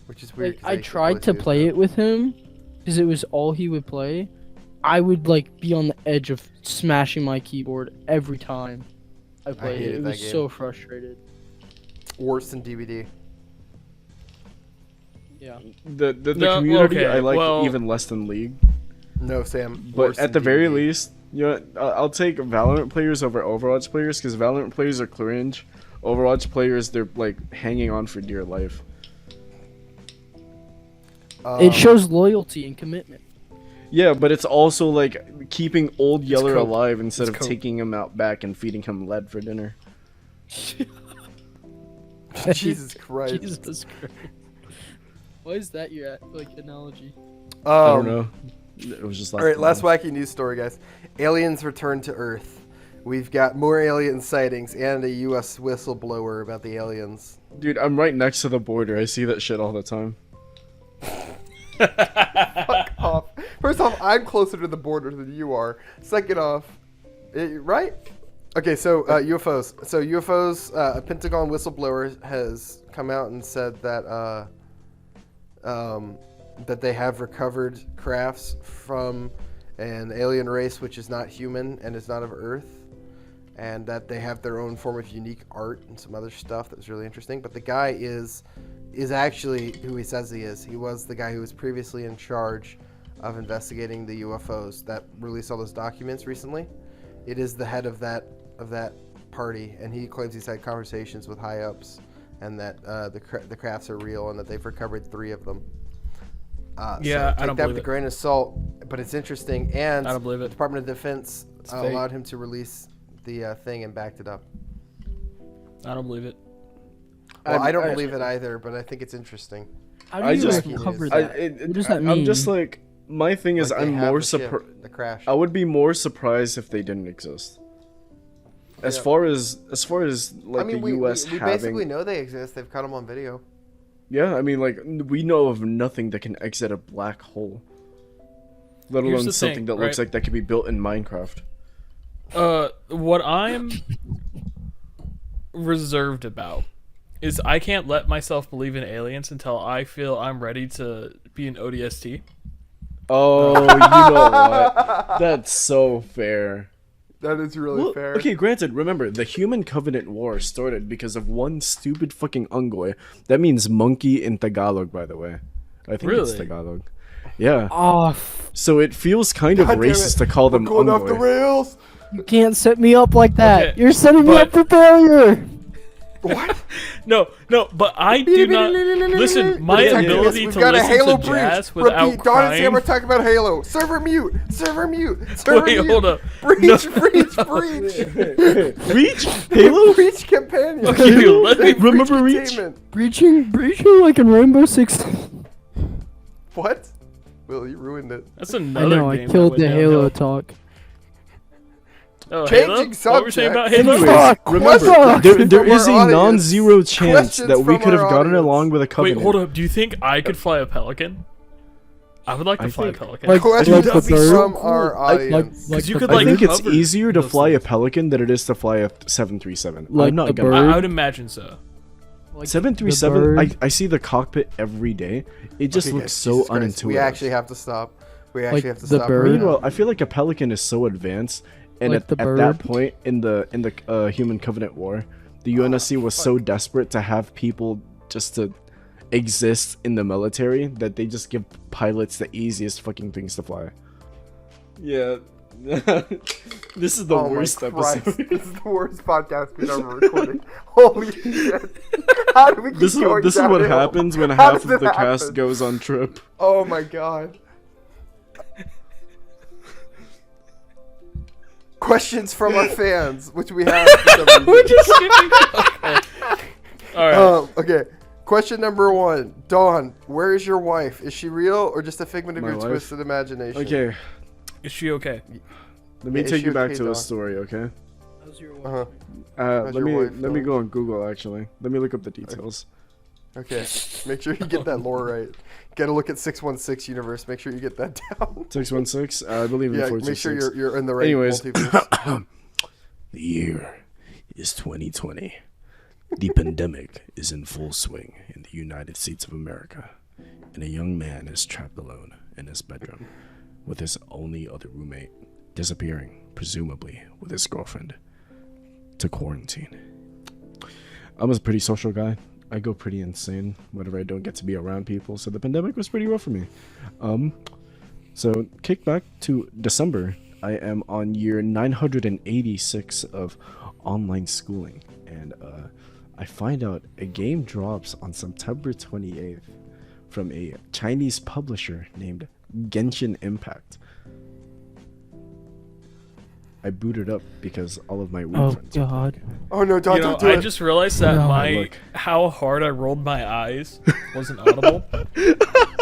Which is weird. Like 'cause I used tried to play CS:GO. it with him because it was all he would play. I would like be on the edge of smashing my keyboard every time I played it. hated It that was game. so frustrated. Worse than DVD. Yeah. The No, community okay, I like well- even less than League. No, Sam. But worse at than the very D&D. least, you know, I'll take Valorant players over Overwatch players because Valorant players are cringe. Overwatch players, they're like hanging on for dear life. It shows loyalty and commitment. Yeah, but it's also like keeping old Yeller cope. alive instead It's of cope. taking him out back and feeding him lead for dinner. Jesus Christ. Jesus Christ. Why is that your like analogy? I don't know. It was just like. All right, last wacky news story, guys. Aliens return to Earth. We've got more alien sightings and a U.S. whistleblower about the aliens. Dude, I'm right next to the border. I see that shit all the time. Fuck off. First off, I'm closer to the border than you are. Second off, right? Okay, so UFOs. So UFOs, a Pentagon whistleblower has come out and said that that they have recovered crafts from an alien race which is not human and is not of Earth, and that they have their own form of unique art and some other stuff that was really interesting. But the guy is actually who he says he is. He was the guy who was previously in charge of investigating the UFOs that released all those documents recently. It is the head of that party, and he claims he's had conversations with high ups, and that the crafts are real, and that they've recovered 3 of them. Yeah, so I don't take that believe with a it. grain of salt, but it's interesting. And I don't believe the it. Department of Defense fake. allowed him to release the thing and backed it up. I don't believe it. Well, I don't believe it either, but I think it's interesting. How do I you just- recover I- that? What does that mean? I'm just like, my thing is, Like they I'm have more the ship, surprised. the crash. I would be more surprised if they didn't exist. As Yeah. far as like I mean, the we U.S. basically having, know they exist. They've caught them on video. yeah, I mean, like we know of nothing that can exit a black hole, let Here's alone the something thing, that looks right? like that could be built in Minecraft. What I'm reserved about is I can't let myself believe in aliens until I feel I'm ready to be an ODST. Oh, you know what? That's so fair. That is really Well, fair. okay, granted, remember, the Human Covenant War started because of one stupid fucking Ungoy. That means monkey in Tagalog, by the way. I think it's Really? Tagalog. Yeah. Oh, So it feels kind of God damn racist it. to call them We're going off the Ungoy. rails. you can't set me up like that. Okay, You're setting me but- up for failure. What? No, but I do not listen. My Protect ability us. to We've got a listen Halo to breach. jazz without Repeat, Don and Sam crying. are talking about Halo. Server mute. Server mute. Server Wait, mute. hold up. Breach, breach, breach. Reach? Halo? Breach companion. Okay, dude, let me- Remember Reach? containment. Breaching like in Rainbow Six. What? Will, you ruined it. That's I another know, I game that killed went the downhill. Halo talk. Oh, Changing Halo? What were you saying about subject. Halo? Anyways, Fuck, remember, fuck. there From is our a audience. non-zero chance Questions that we from could have our gotten audience. along with a Wait, covenant. hold up. Do you think I could fly a pelican? I would like to I fly a think- pelican. Like- Questions the bird? from our audience. Because you could the I like think it's cover easier to those fly a things. Pelican than it is to fly a 737. Like I'm not the gonna. bird? I would imagine so. Like 737. the bird. I see the cockpit every day. It just Okay, looks guys, so Jesus Christ. unintuitive. We actually have to stop. We actually have to the stop. bird? right now. Meanwhile, I feel like a Pelican is so advanced, and Like at the that bird? point in the Human Covenant War, the UNSC was so desperate to have people just to exist in the military that they just give pilots the easiest fucking things to fly. Yeah. This is the Oh my worst Christ. episode. This is the worst podcast we've ever recorded. Holy shit. How do we keep This is going this is what downhill? happens when How half does of the it cast happen? goes on trip. Oh my god. Questions from our fans, which we have. for some reason. We're just skipping. Okay. All right. Okay. Question number 1. Dawn, where is your wife? Is she real or just a figment of My your wife? twisted imagination? Okay, Is she okay? let me Yeah, take you issue back okay, to a Dawn. story, okay? How's your Uh-huh. Let your me wife, let me Dawn? go on Google actually. Let me look up the details. Okay. Make sure you get that lore right. Gotta look at 616 universe. Make sure you get that down. 616. I believe in Yeah, 426. make sure you're in the right Anyways. multiverse. The year is 2020. The pandemic is in full swing in the United States of America, and a young man is trapped alone in his bedroom with his only other roommate disappearing, presumably with his girlfriend, to quarantine. I'm a pretty social guy. I go pretty insane whenever I don't get to be around people. So the pandemic was pretty rough for me. So kick back to December. I am on year 986 of online schooling, and I find out a game drops on September 28th from a Chinese publisher named Genshin Impact. I booted up because all of my weed Oh friends. God. Oh no, Don, You know, don't do I it. just realized that No. Look. how hard I rolled my eyes wasn't audible.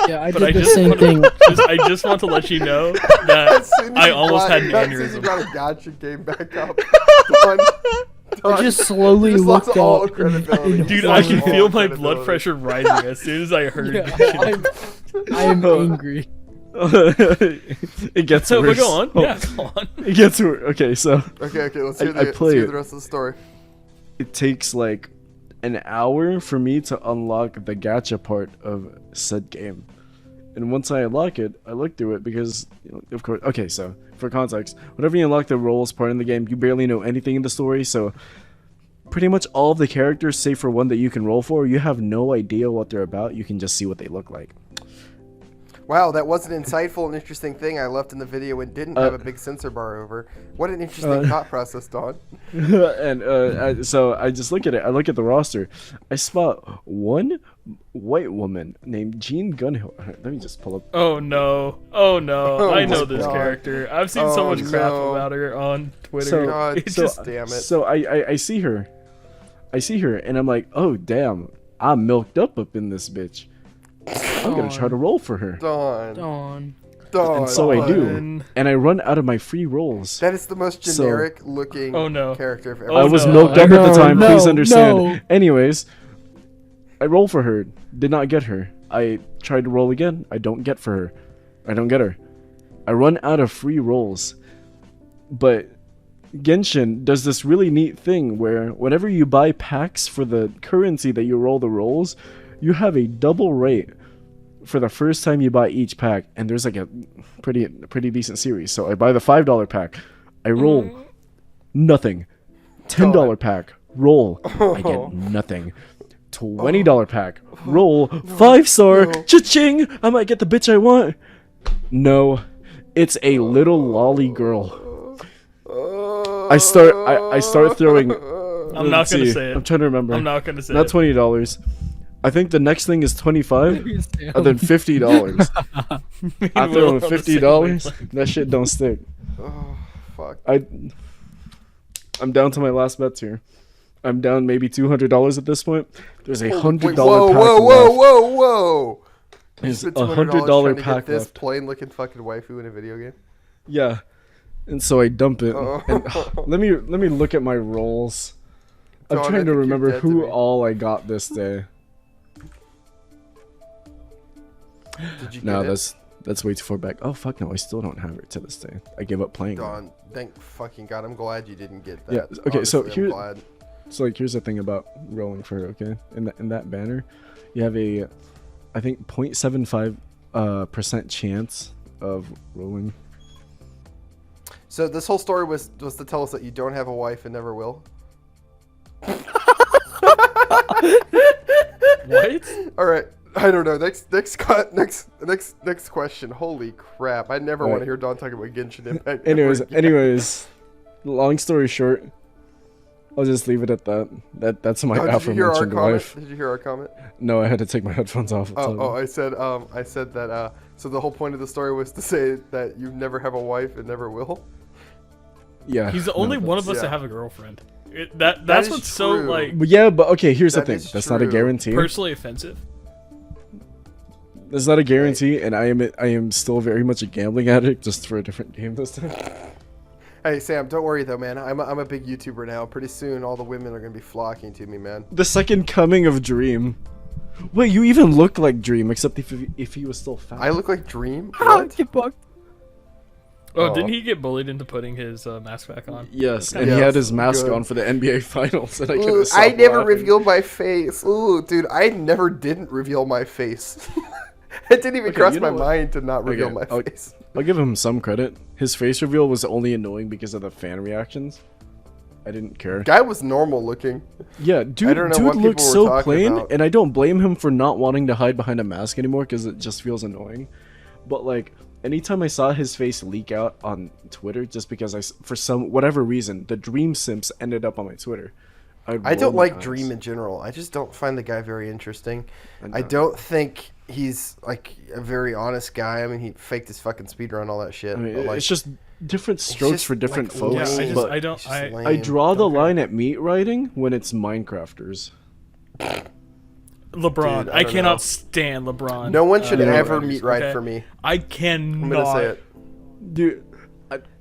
Yeah, I But did I the just same want thing. I just want to let you know that As soon as I you almost brought- had an as soon as you aneurysm. brought a gotcha game back up. Don, I just slowly just lost looked all up. credibility. Dude, Lost I can all feel my credibility. blood pressure rising as soon as I heard Yeah, Genshin. I'm angry. It gets So, but worse. go on. Oh, Yeah, go on. it gets worse. Okay, so Okay, let's I hear, let's play hear it. the rest of the story. it takes like an hour for me to unlock the gacha part of said game. And once I unlock it, I look through it because, of course, okay, so for context, whenever you unlock the roles part in the game, you barely know anything in the story, so pretty much all of the characters, save for one that you can roll for, you have no idea what they're about, you can just see what they look like. Wow, that was an insightful and interesting thing I left in the video and didn't have a big censor bar over. What an interesting thought process, Don. And so I just look at it, I look at the roster, I spot one white woman named Jean Gunhill. Let me just pull up. Oh no. Oh no. Oh I know my this God. character. I've seen so Oh, much crap no. about her on Twitter. So- God, It's so- just damn it. So I see her. I see her and I'm like, oh damn, I'm milked up in this bitch. I'm gonna try to roll for her. Don. Dawn. Don. And so I do. Fun. And I run out of my free rolls. That is the most So- generic looking Oh, no. character I've ever Oh, I was no. milked up at the No, time, no, please understand. no. Anyways, I roll for her, did not get her. I tried to roll again, I don't get for her. I don't get her. I run out of free rolls. But Genshin does this really neat thing where whenever you buy packs for the currency that you roll the rolls, you have a double rate for the first time you buy each pack, and there's like a pretty decent series. So I buy the $5 pack, I roll nothing. $10 pack, roll, I get nothing. $20 pack, roll, 5-star, no. cha-ching, I might get the bitch I want. No, it's a little lolly girl. I start throwing. I'm not let's gonna see, say it. I'm trying to remember. I'm not gonna say Not it. $20. I think the next thing is $25, and then $50. Me and After Will on are on the same $50, wavelength. that shit don't stick. Oh, fuck. I'm down to my last bets here. I'm down maybe $200 at this point. There's a $100 Wait, pack whoa, whoa, left. whoa. There's a Spent $200 trying $100 to pack get this left. plain looking fucking waifu in a video game. Yeah, and so I dump it. Oh. And, let me look at my rolls. I'm Don, I trying think to you're remember dead to who me. all I got this day. Did you No, get it? that's way too far back. Oh fuck no, I still don't have it to this day. I gave up playing. Don, thank fucking God. I'm glad you didn't get that. Yeah, okay, so Honestly, I'm here- glad. So like, here's the thing about rolling for her. Okay, in that banner, you have a, I think 0.75 percent chance of rolling. So this whole story was to tell us that you don't have a wife and never will. What? All right. I don't know. Next question. Holy crap! I never Right. want to hear Don talk about Genshin Impact. Anyways, ever again. long story short, I'll just leave it at that. That's my Oh, did you hear our aforementioned comment? wife. Did you hear our comment? No, I had to take my headphones off. I said that. So the whole point of the story was to say that you never have a wife and never will. Yeah. He's the no, only one of us yeah. to have a girlfriend. That's is what's so true. like But yeah, but okay, here's the That thing. is That's not a true. guarantee. personally offensive. That's not a guarantee, and I am still very much a gambling addict, just for a different game this time. Hey Sam, don't worry though, man. I'm a big YouTuber now. Pretty soon, all the women are gonna be flocking to me, man. The second coming of Dream. Wait, you even look like Dream, except if he was still fat. I look like Dream. What? Get bucked. Oh, Oh. didn't he get bullied into putting his mask back on? Yes, and Yes, he had his mask good. on for the NBA Finals, and I Ooh, couldn't stop I never laughing. revealed my face. Ooh, dude, I never didn't reveal my face. It didn't even Okay, cross you my know what? mind to not reveal my Okay, face. I'll give him some credit. His face reveal was only annoying because of the fan reactions. I didn't care. Guy was normal looking. Yeah, dude, don't know what dude people looks were so talking plain, about. and I don't blame him for not wanting to hide behind a mask anymore because it just feels annoying. But like, anytime I saw his face leak out on Twitter, just because for some whatever reason, the Dream Simps ended up on my Twitter. I don't like Dream in general. I just don't find the guy very interesting. I don't think he's like a very honest guy. I mean, he faked his fucking speedrun, all that shit. I mean, but, like, it's just different strokes just, for different like, folks. lame. But It's just I lame. draw the Don't care. line at meat writing when it's Minecrafters. LeBron. Dude, I don't cannot know. stand LeBron. No one should Yeah, ever writers, meet right okay? for me. I cannot. I'm gonna say it. Dude,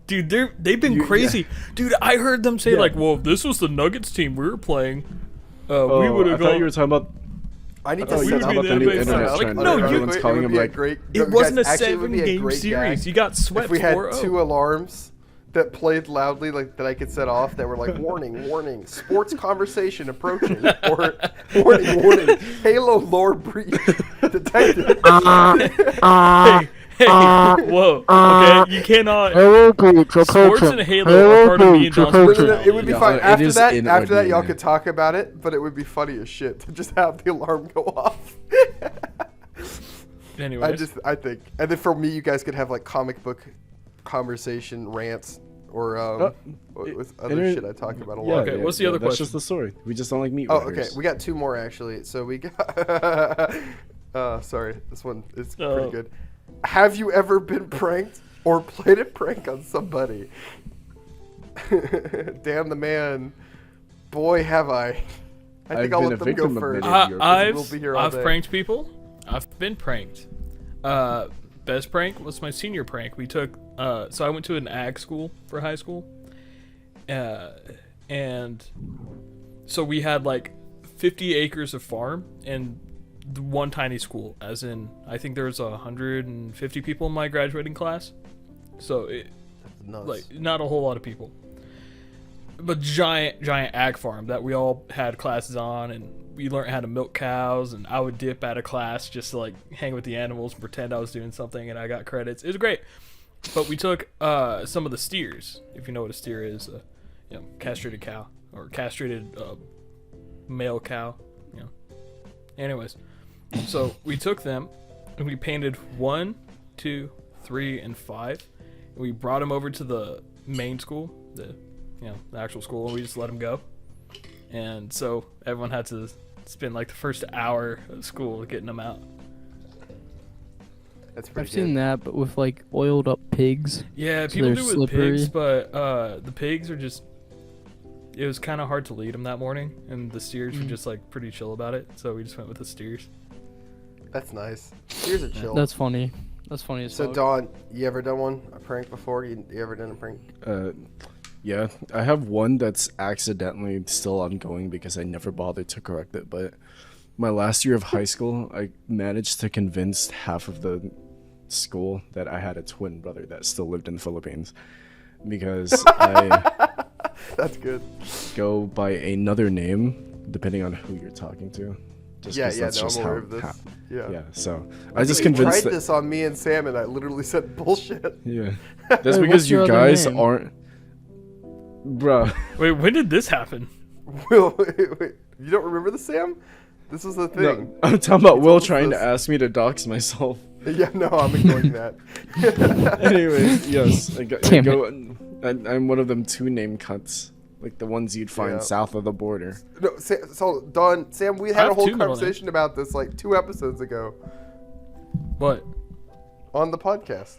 Dude, they've been crazy. Dude, I heard them say Yeah. like, "Well, if this was the Nuggets team we were playing, we oh, would I have thought gone." you were talking about. I need I to thought we you would set be up the the NBA new finals. internet Like, trend. no, you- Everyone's calling him like. It wasn't a 7-game series. You got swept If we had 4-0. 2 alarms that played loudly, like that I could set off, that were like, "Warning, warning, sports conversation approaching," or "Warning, warning, Halo lore breach detected." Hey, whoa, okay, you cannot. Sports and Halo are part of me and John's No, personality. it would be Yeah, fine. it After is that, in our y'all DNA. could talk about it, but it would be funny as shit to just have the alarm go off. Anyways, I think, and then for me, you guys could have like comic book conversation rants or with other shit I talk about a Yeah, lot. Okay, what's the other That's question? just the story. We just don't like meat Oh, writers. okay. We got 2 more actually. So we got. Sorry, this one is pretty good. Have you ever been pranked or played a prank on somebody? Damn the man. Boy, have I. I think I've I'll been let a them go victim of first. many of your pranks. We'll be here all I've day. pranked people. I've been pranked. Best prank was my senior prank. We took so I went to an ag school for high school, and so we had like 50 acres of farm and one tiny school. As in, I think there was 150 people in my graduating class, so it Nuts. like not a whole lot of people, but giant ag farm that we all had classes on, and we learned how to milk cows, and I would dip out of class just to like hang with the animals and pretend I was doing something, and I got credits. It was great. But we took some of the steers, if you know what a steer is, castrated cow or castrated male cow, Anyways, so we took them and we painted 1, 2, 3, and 5. And we brought them over to the main school, the actual school, and we just let them go. And so everyone had to spend like the first hour of school getting them out. That's pretty I've seen that, but with like oiled up pigs. Yeah, So people they're do with slippery. pigs, but the pigs are just. It was kind of hard to lead them that morning, and the steers were just like pretty chill about it. So we just went with the steers. That's nice. Here's a chill. That's funny. That's funny as So fuck. Dawn, you ever done one? A prank before? You ever done a prank? Yeah, I have one that's accidentally still ongoing because I never bothered to correct it. But my last year of high school, I managed to convince half of the school that I had a twin brother that still lived in the Philippines because I That's good. go by another name depending on who you're talking to. Just Yeah, 'cause yeah, that's no, just I'm how aware of this. hap- Yeah. Yeah, so I just You tried convinced that. this on me and Sam, and I literally said bullshit. Yeah, that's Wait, because what's your you other guys name? aren't, bruh. Wait, when did this happen? Will, wait, you don't remember this, Sam? This was the thing. No, I'm talking about He Will told us trying to this. ask me to dox myself. Yeah, no, I'm ignoring that. Anyways, yes, Damn I'm one of them 2 name cunts, like the ones you'd find Yeah. south of the border. No, so Dawn, Sam, we had a have whole 2 middle conversation about this like 2 episodes ago What? on the podcast.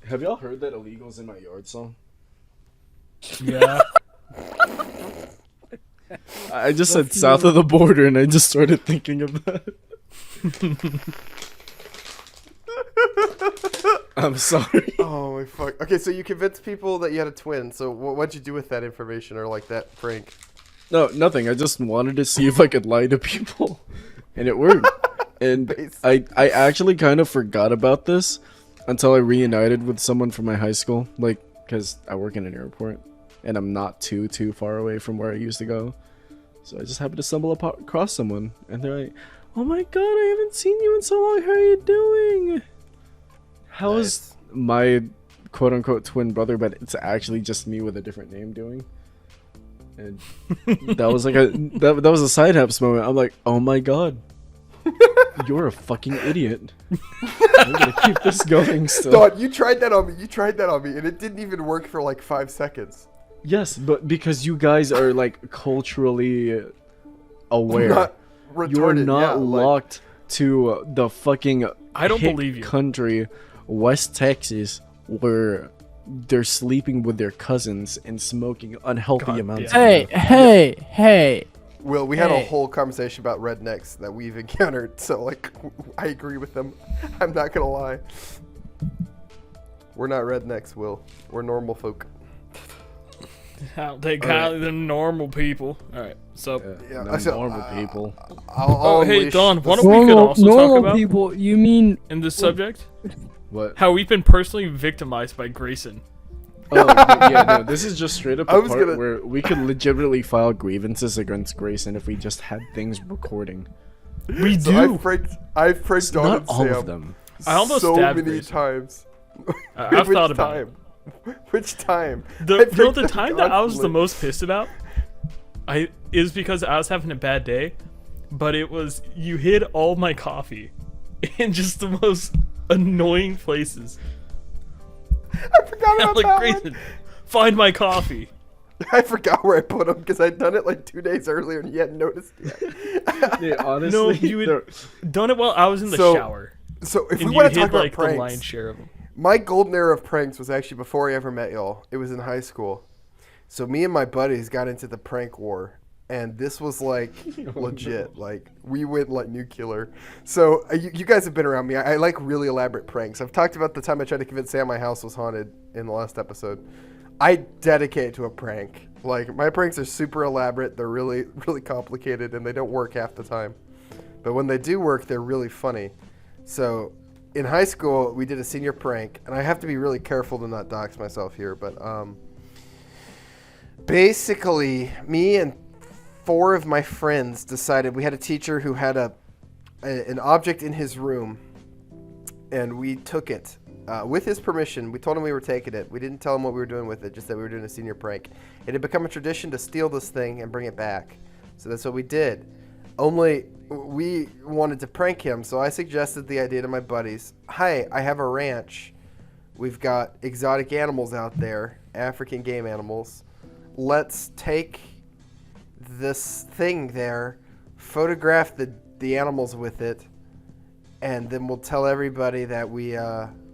Have y'all heard that "Illegals in My Yard" song? Yeah. I just said south of the border, and I just started thinking of that. I'm sorry. Oh my fuck. Okay, so you convinced people that you had a twin. So what'd you do with that information or like that prank? No, nothing. I just wanted to see if I could lie to people, and it worked. And Basically. I actually kind of forgot about this until I reunited with someone from my high school, like, because I work in an airport, and I'm not too far away from where I used to go. So I just happened to stumble across someone, and they're like, "Oh my god, I haven't seen you in so long. How are you doing? How's Nice. my quote unquote twin brother, but it's actually just me with a different name doing. And that was like that was a side haps moment. I'm like, oh my god, you're a fucking idiot. I'm gonna keep this going still. Don, you tried that on me. And it didn't even work for like 5 seconds. Yes, but because you guys are like culturally aware, Not you're retarded, not yeah, like- locked to the fucking I don't hick believe you. country, West Texas, where they're sleeping with their cousins and smoking unhealthy God amounts. damn. of Hey. Will, we had a Hey. whole conversation about rednecks that we've encountered, so like I agree with them. I'm not gonna lie. We're not rednecks, Will. We're normal folk. They kind of the normal people. All right, so Yeah, Yeah, so, normal people. Oh, hey, unleash Don, the why don't we could also talk normal about people. You mean in this subject What? how we've been personally victimized by Grayson. Oh, but yeah, no, this is just straight up I the was part gonna- where we could legitimately file grievances against Grayson if we just had things recording. We So I've pranked Don Not and all Sam of them. I almost so stabbed many Grayson. times. I've Which thought about it. time? Which time? I The pranked them time that I was the constantly. most pissed about, is because I was having a bad day, but it was you hid all my coffee in just the most annoying places. I forgot I'm about like, that Grayson, one. find my coffee. I forgot where I put them because I'd done it like 2 days earlier and you hadn't noticed yet. Yeah, honestly, No, you had done it while I was in the So, shower. So if And we you want to hid talk like about the lion's pranks, share of them. my golden era of pranks was actually before I ever met y'all. It was in high school. So me and my buddies got into the prank war. And this was like legit. Like we went like nuclear. So you guys have been around me. I like really elaborate pranks. I've talked about the time I tried to convince Sam my house was haunted in the last episode. I dedicate it to a prank. Like my pranks are super elaborate. They're really, really complicated and they don't work half the time. But when they do work, they're really funny. So in high school, we did a senior prank, and I have to be really careful to not dox myself here, but basically, me and 4 of my friends decided we had a teacher who had an object in his room, and we took it. With his permission, we told him we were taking it. We didn't tell him what we were doing with it, just that we were doing a senior prank. It had become a tradition to steal this thing and bring it back. So that's what we did. Only we wanted to prank him, so I suggested the idea to my buddies. Hi, I have a ranch. We've got exotic animals out there, African game animals. Let's take this thing there, photograph the animals with it, and then we'll tell everybody that we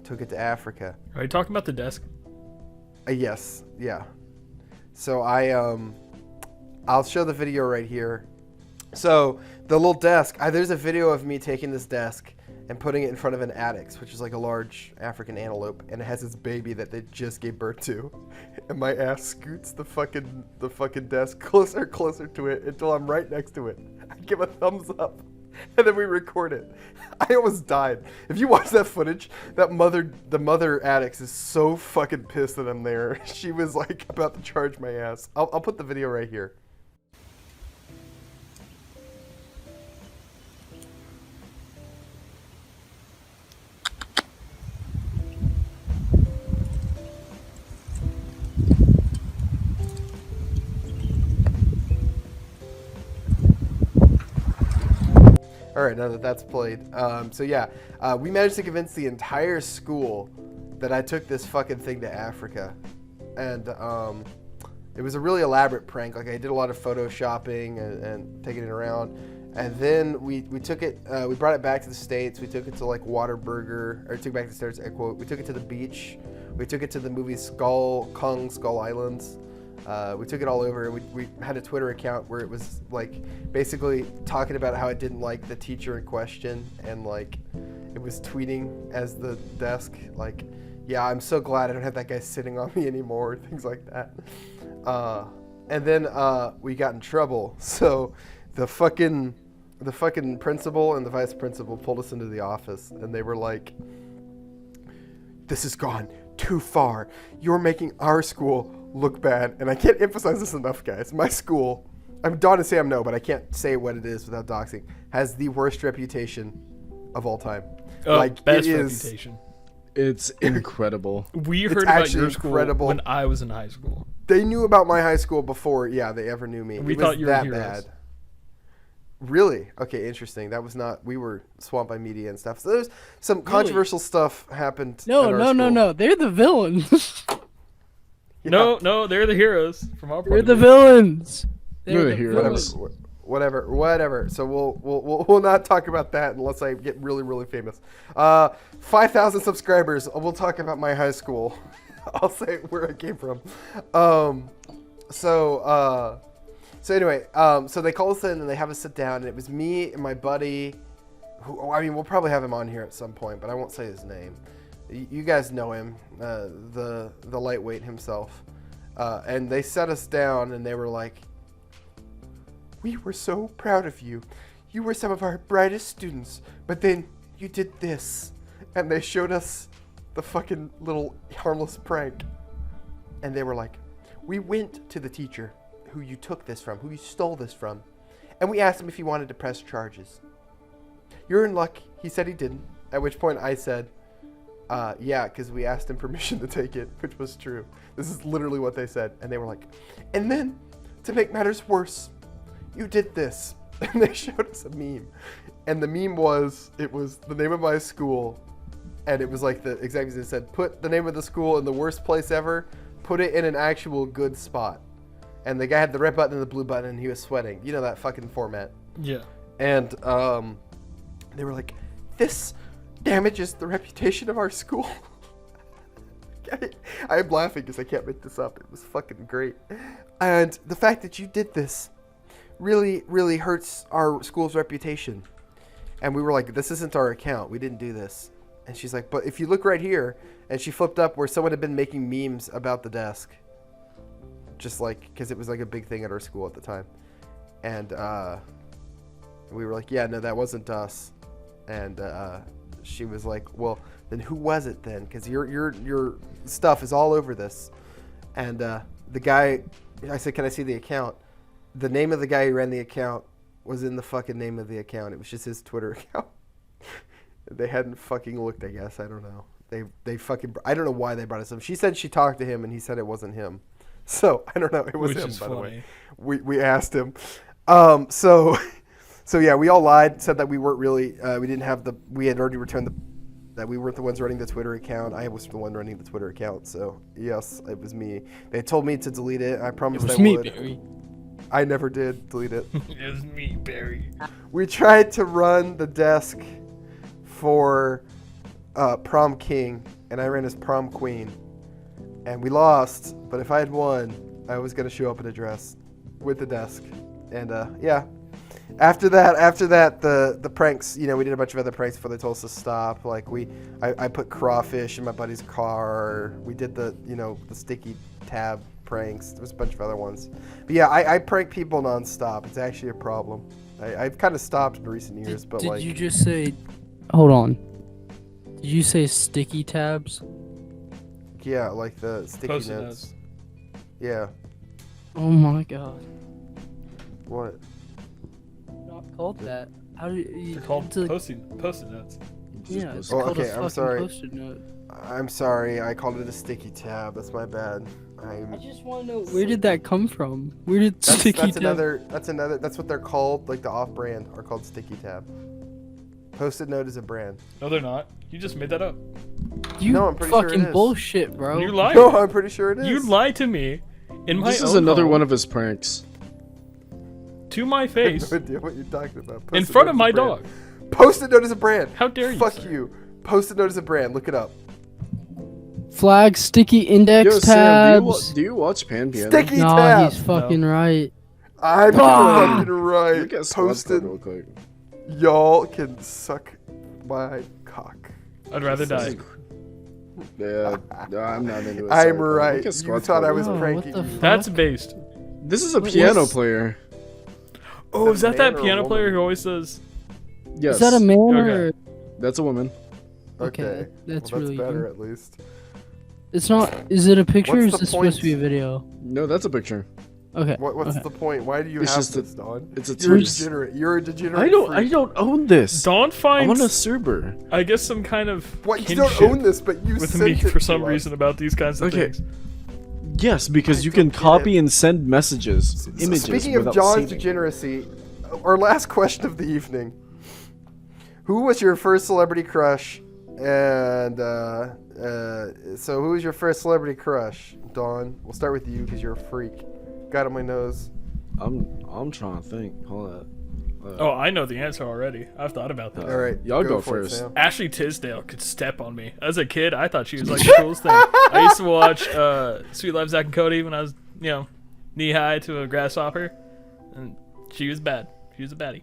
took it to Africa. Are you talking about the desk? Yes, yeah. So I'll show the video right here. So the little desk, there's a video of me taking this desk and putting it in front of an addax, which is like a large African antelope, and it has its baby that they just gave birth to. And my ass scoots the fucking desk closer to it until I'm right next to it. I give a thumbs up, and then we record it. I almost died. If you watch that footage, the mother addax is so fucking pissed that I'm there. She was like about to charge my ass. I'll put the video right here. All right, now that that's played. So yeah, we managed to convince the entire school that I took this fucking thing to Africa. And it was a really elaborate prank. Like I did a lot of photoshopping and taking it around. And then we took it, we brought it back to the States. We took it to like Waterburger, or took it back to the States, I quote. We took it to the beach. We took it to the movie Kong Skull Islands. We took it all over. We had a Twitter account where it was like basically talking about how it didn't like the teacher in question, and like it was tweeting as the desk like, yeah, I'm so glad I don't have that guy sitting on me anymore, things like that. And then we got in trouble. So the fucking principal and the vice principal pulled us into the office, and they were like, this has gone too far. You're making our school look bad. And I can't emphasize this enough, guys. My school, Don and Sam know, but I can't say what it is without doxing, has the worst reputation of all time. Oh, best it is, reputation. It's incredible. We It's heard about actually your school incredible. when I was in high school. They knew about my high school before, they ever knew me. We It thought was you were that heroes. bad. Really? Okay, interesting. That was not. We were swamped by media and stuff. So there's some controversial stuff happened. No, at our no, no, school. no. They're the villains. Yeah, No, they're the heroes from our point They're of the view. villains. You're They're the hero. villains. Whatever. So we'll not talk about that unless I get really, really famous. 5,000 subscribers. We'll talk about my high school. I'll say where I came from. So anyway, so they call us in and they have us sit down, and it was me and my buddy, who, I mean, we'll probably have him on here at some point, but I won't say his name. You guys know him, the lightweight himself. And they set us down and they were like, "We were so proud of you. You were some of our brightest students, but then you did this." And they showed us the fucking little harmless prank. And they were like, "We went to the teacher who you took this from, who you stole this from, and we asked him if he wanted to press charges. You're in luck. He said he didn't." At which point I said, yeah, because we asked him permission to take it, which was true. This is literally what they said. And they were like, "And then, to make matters worse, you did this." And they showed us a meme. And the meme was, it was the name of my school. And it was like the exact as it said, put the name of the school in the worst place ever, put it in an actual good spot. And the guy had the red button and the blue button, and he was sweating. You know that fucking format. Yeah. And they were like, "This damages the reputation of our school." I'm laughing because I can't make this up. It was fucking great. "And the fact that you did this really, really hurts our school's reputation." And we were like, "This isn't our account. We didn't do this." And she's like, "But if you look right here," and she flipped up where someone had been making memes about the desk. Just like, because it was like a big thing at our school at the time. And we were like, "Yeah, no, that wasn't us." And she was like, "Well, then who was it then? Because your stuff is all over this." And the guy, I said, "Can I see the account?" The name of the guy who ran the account was in the fucking name of the account. It was just his Twitter account. They hadn't fucking looked, I guess. I don't know. They fucking, I don't know why they brought us up. She said she talked to him and he said it wasn't him. So I don't know. It was Which him, is by funny. the way. We asked him. So yeah, we all lied, said that we weren't really, we didn't have we had already returned that we weren't the ones running the Twitter account. I was the one running the Twitter account. So yes, it was me. They told me to delete it. I It promised was I me, would. Barry. I never did delete it. It was me, Barry. We tried to run the desk for prom king, and I ran as prom queen. And we lost, but if I had won, I was going to show up in a dress with the desk. And yeah. After that, the pranks, we did a bunch of other pranks before they told us to stop. Like I put crawfish in my buddy's car. We did the sticky tab pranks. There was a bunch of other ones. But yeah, I prank people nonstop. It's actually a problem. I've kind of stopped in recent years, but Did like. you just say? Hold on. Did you say sticky tabs? Yeah, like the sticky Post-it notes. notes. Yeah. Oh my god. What? Not called that. How do you? They're called it's a- post-it notes. Yeah, it's Oh, called okay, a I'm fucking sorry. Post-it note. I'm sorry. I called it a sticky tab. That's my bad. I just want to know where did that come from? Where did That's, sticky that's tab? another. That's what they're called. Like the off-brand are called sticky tab. Post-it note is a brand. No, they're not. You just made that up. You No, I'm pretty sure it fucking is. bullshit, bro. You lied. No, I'm pretty sure it is. You lied to me in my This is own another home, one of his pranks. to my I have face no idea what you're talking about. in Post-it front note of is my a brand. dog. Post-it note is a brand. How dare you, Fuck sir. you. Post-it note is a brand. Look it up. Flag, sticky index Yo, Sam, tabs. do you watch Pan Piano? Sticky Nah, tab. he's fucking right. I'm Ah. fucking right. Look at squad Posted. code real quick. Y'all can suck my cock. I'd rather die. Yeah, no, I'm not into it. I'm sorry, bro. right. Look at You squad thought code I real was Oh, quick. what pranking the you. fuck? That's based. This is a What- piano what's- player. Oh, is that man that or a piano player woman? who always says? Yes, Is that a man Okay. or? that's a woman. Okay. That's well, really better good. at least. It's not. Is it a picture or What's is the this supposed to be a point? video? No, that's a picture. Okay. What's okay. the point? Why do you It's have just this, Don? It's a You're a tourist. degenerate. You're a degenerate. I don't own this. Dawn I'm on a finds, server. I guess, some kind of What? You kinship don't own this, but you with sent me it for some to us. reason about these kinds of Okay. things. Yes, because I you can don't get copy it. and send messages, images. Speaking of without John's saving. degeneracy, our last question of the evening: who was your first celebrity crush? And so, who was your first celebrity crush, Dawn? We'll start with you because you're a freak. Got on my nose. I'm trying to think. Hold up. Oh, I know the answer already. I've thought about that. All right, y'all go for it, first. Sam. Ashley Tisdale could step on me. As a kid, I thought she was like the coolest thing. I used to watch Sweet Life of Zack and Cody when I was, knee high to a grasshopper, and she was bad. She was a baddie.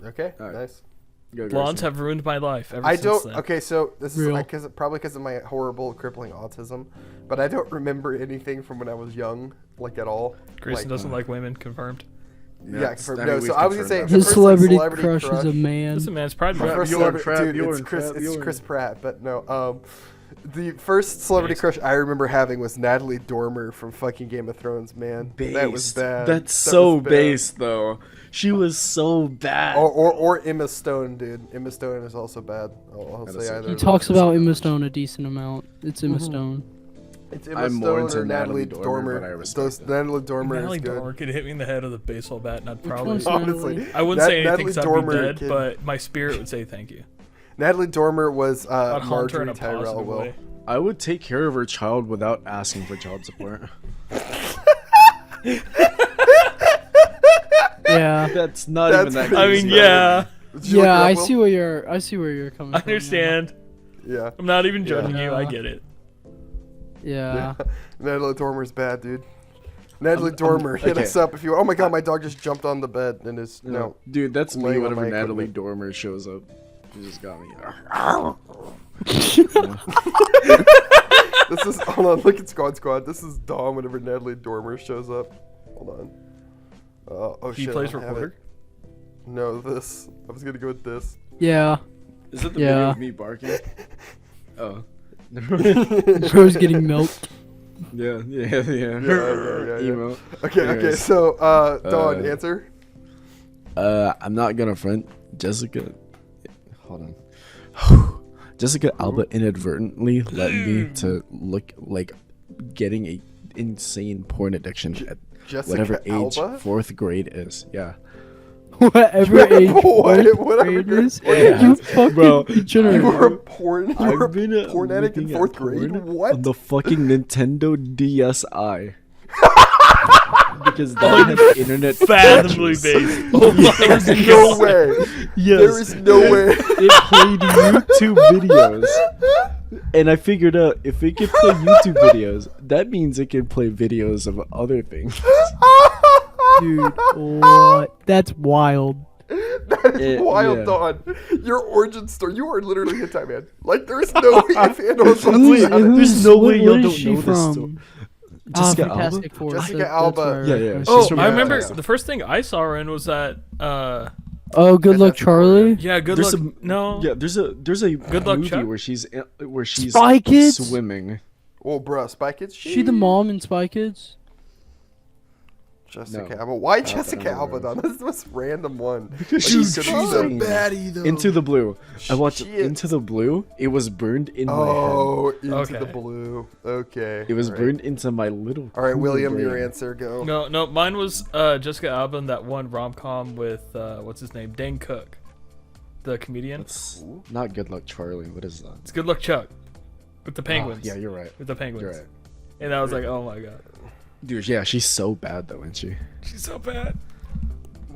Okay, All right. nice. Go, Blondes Garrison. have ruined my life ever I since don't. then. Okay, so this Real. is probably because of my horrible crippling autism, but I don't remember anything from when I was young, like at all. Grayson doesn't like women, confirmed. Yeah, That's- confirmed. I No, mean, so we've I was gonna say confirmed the His first, celebrity, like, crush is a man. Listen, man, it's Pride My Month. first You're on celebrity, crap, dude, you're it's on Chris. crap, It's you're on- Chris Pratt, but no. The first celebrity crush I remember having was Natalie Dormer from fucking Game of Thrones. Man, that was Based. bad. That's That so was bad. based, though. She was so bad. Or Emma Stone, dude. Emma Stone is also bad. I'll That say is either. so of He those. talks about Emma Stone a decent amount. It's Emma Mhm. Stone. It's Emma I'm more Stone into or Natalie Natalie Dormer. Dormer, but I respect Those it. Natalie Dormer Natalie is good. Dormer could hit me in the head with a baseball bat, and I'd Which probably. one's Honestly, Natalie? I wouldn't say anything Natalie because I'd Dormer be dead, can- but my spirit would say thank you. Natalie Dormer was I'd haunt her in Marjorie a Tyrell. positive Will. way. I would take care of her child without asking for child support. Yeah. That's not That's even that. pretty I crazy. mean, yeah, Did you look Yeah, her up, I Will? see where you're coming I from. understand. Yeah. I'm not even judging you. I Yeah. get it. Yeah. Natalie Dormer's bad, dude. Natalie I'm- Dormer, hit okay. us up if you. Oh my god, my dog just jumped on the bed and is no. Dude, that's me laying on whenever my Natalie equipment. Dormer shows up. She just got me. This is hold on. Look at Squad. This is Dom whenever Natalie Dormer shows up. Hold on. Oh He shit. plays I don't have reporter. it. No, this. I was gonna go with this. Yeah. Is it the Yeah. video of me barking? Oh. Bro's getting milked. yeah. yeah. Emo. Okay. Anyways. So, Dawn, Uh, answer. I'm not gonna front Jessica. Hold on. Jessica Alba inadvertently led me to look like getting a insane porn addiction at Jessica whatever age Alba? 4th grade is. Yeah. Whatever age Whatever fourth grade grade- is, Yeah. you fucking Bro, degenerate. You were a porn. You were I've been a porn addict in looking at 4th grade. porn What? on the fucking Nintendo DSi. Because that had internet Fathomably features. based. Oh my There's god. no way. Yes. There is no way. It played YouTube videos. And I figured out if it can play YouTube videos, that means it can play videos of other things. Dude, what? That's wild. That is wild, yeah. Dawn. Your origin story. You are literally hentai man. Like there's no if and or buts Wait, about it. there's no way what y'all is don't she know this from? story. Ah, Jessica Alba? Fantastic Four. Jessica That's Alba. where I Yeah, yeah, recognize she's Oh, her. from I remember Yeah. the first thing I saw her in was that. Oh, Good Luck Fantastic Four, Charlie. Yeah, good There's luck. a- No. Yeah, there's a Good Luck movie Chuck? where she's Spy Kids? swimming. Oh, bruh, Spy Kids. She the mom in Spy Kids? Jessica No. Alba. Why don't Jessica know, Alba, bro. Dawn? This is the most random one. Because Like, you she's could so be so baddie, though. Into the Blue. I watched She Into is- the Blue. It was burned in my head. Oh, into Okay. the blue. Okay. It was all right. burned into my little. All right, cool William, brain. your answer. Go. No, mine was Jessica Alba in that one rom com with what's his name, Dane Cook, the comedian. It's not Good Luck Charlie. What is that? It's Good Luck Chuck, with the penguins. Oh, yeah, you're right. with the penguins. You're right. And I was like, oh my god, Dude, yeah, she's so bad though, isn't she? she's so bad.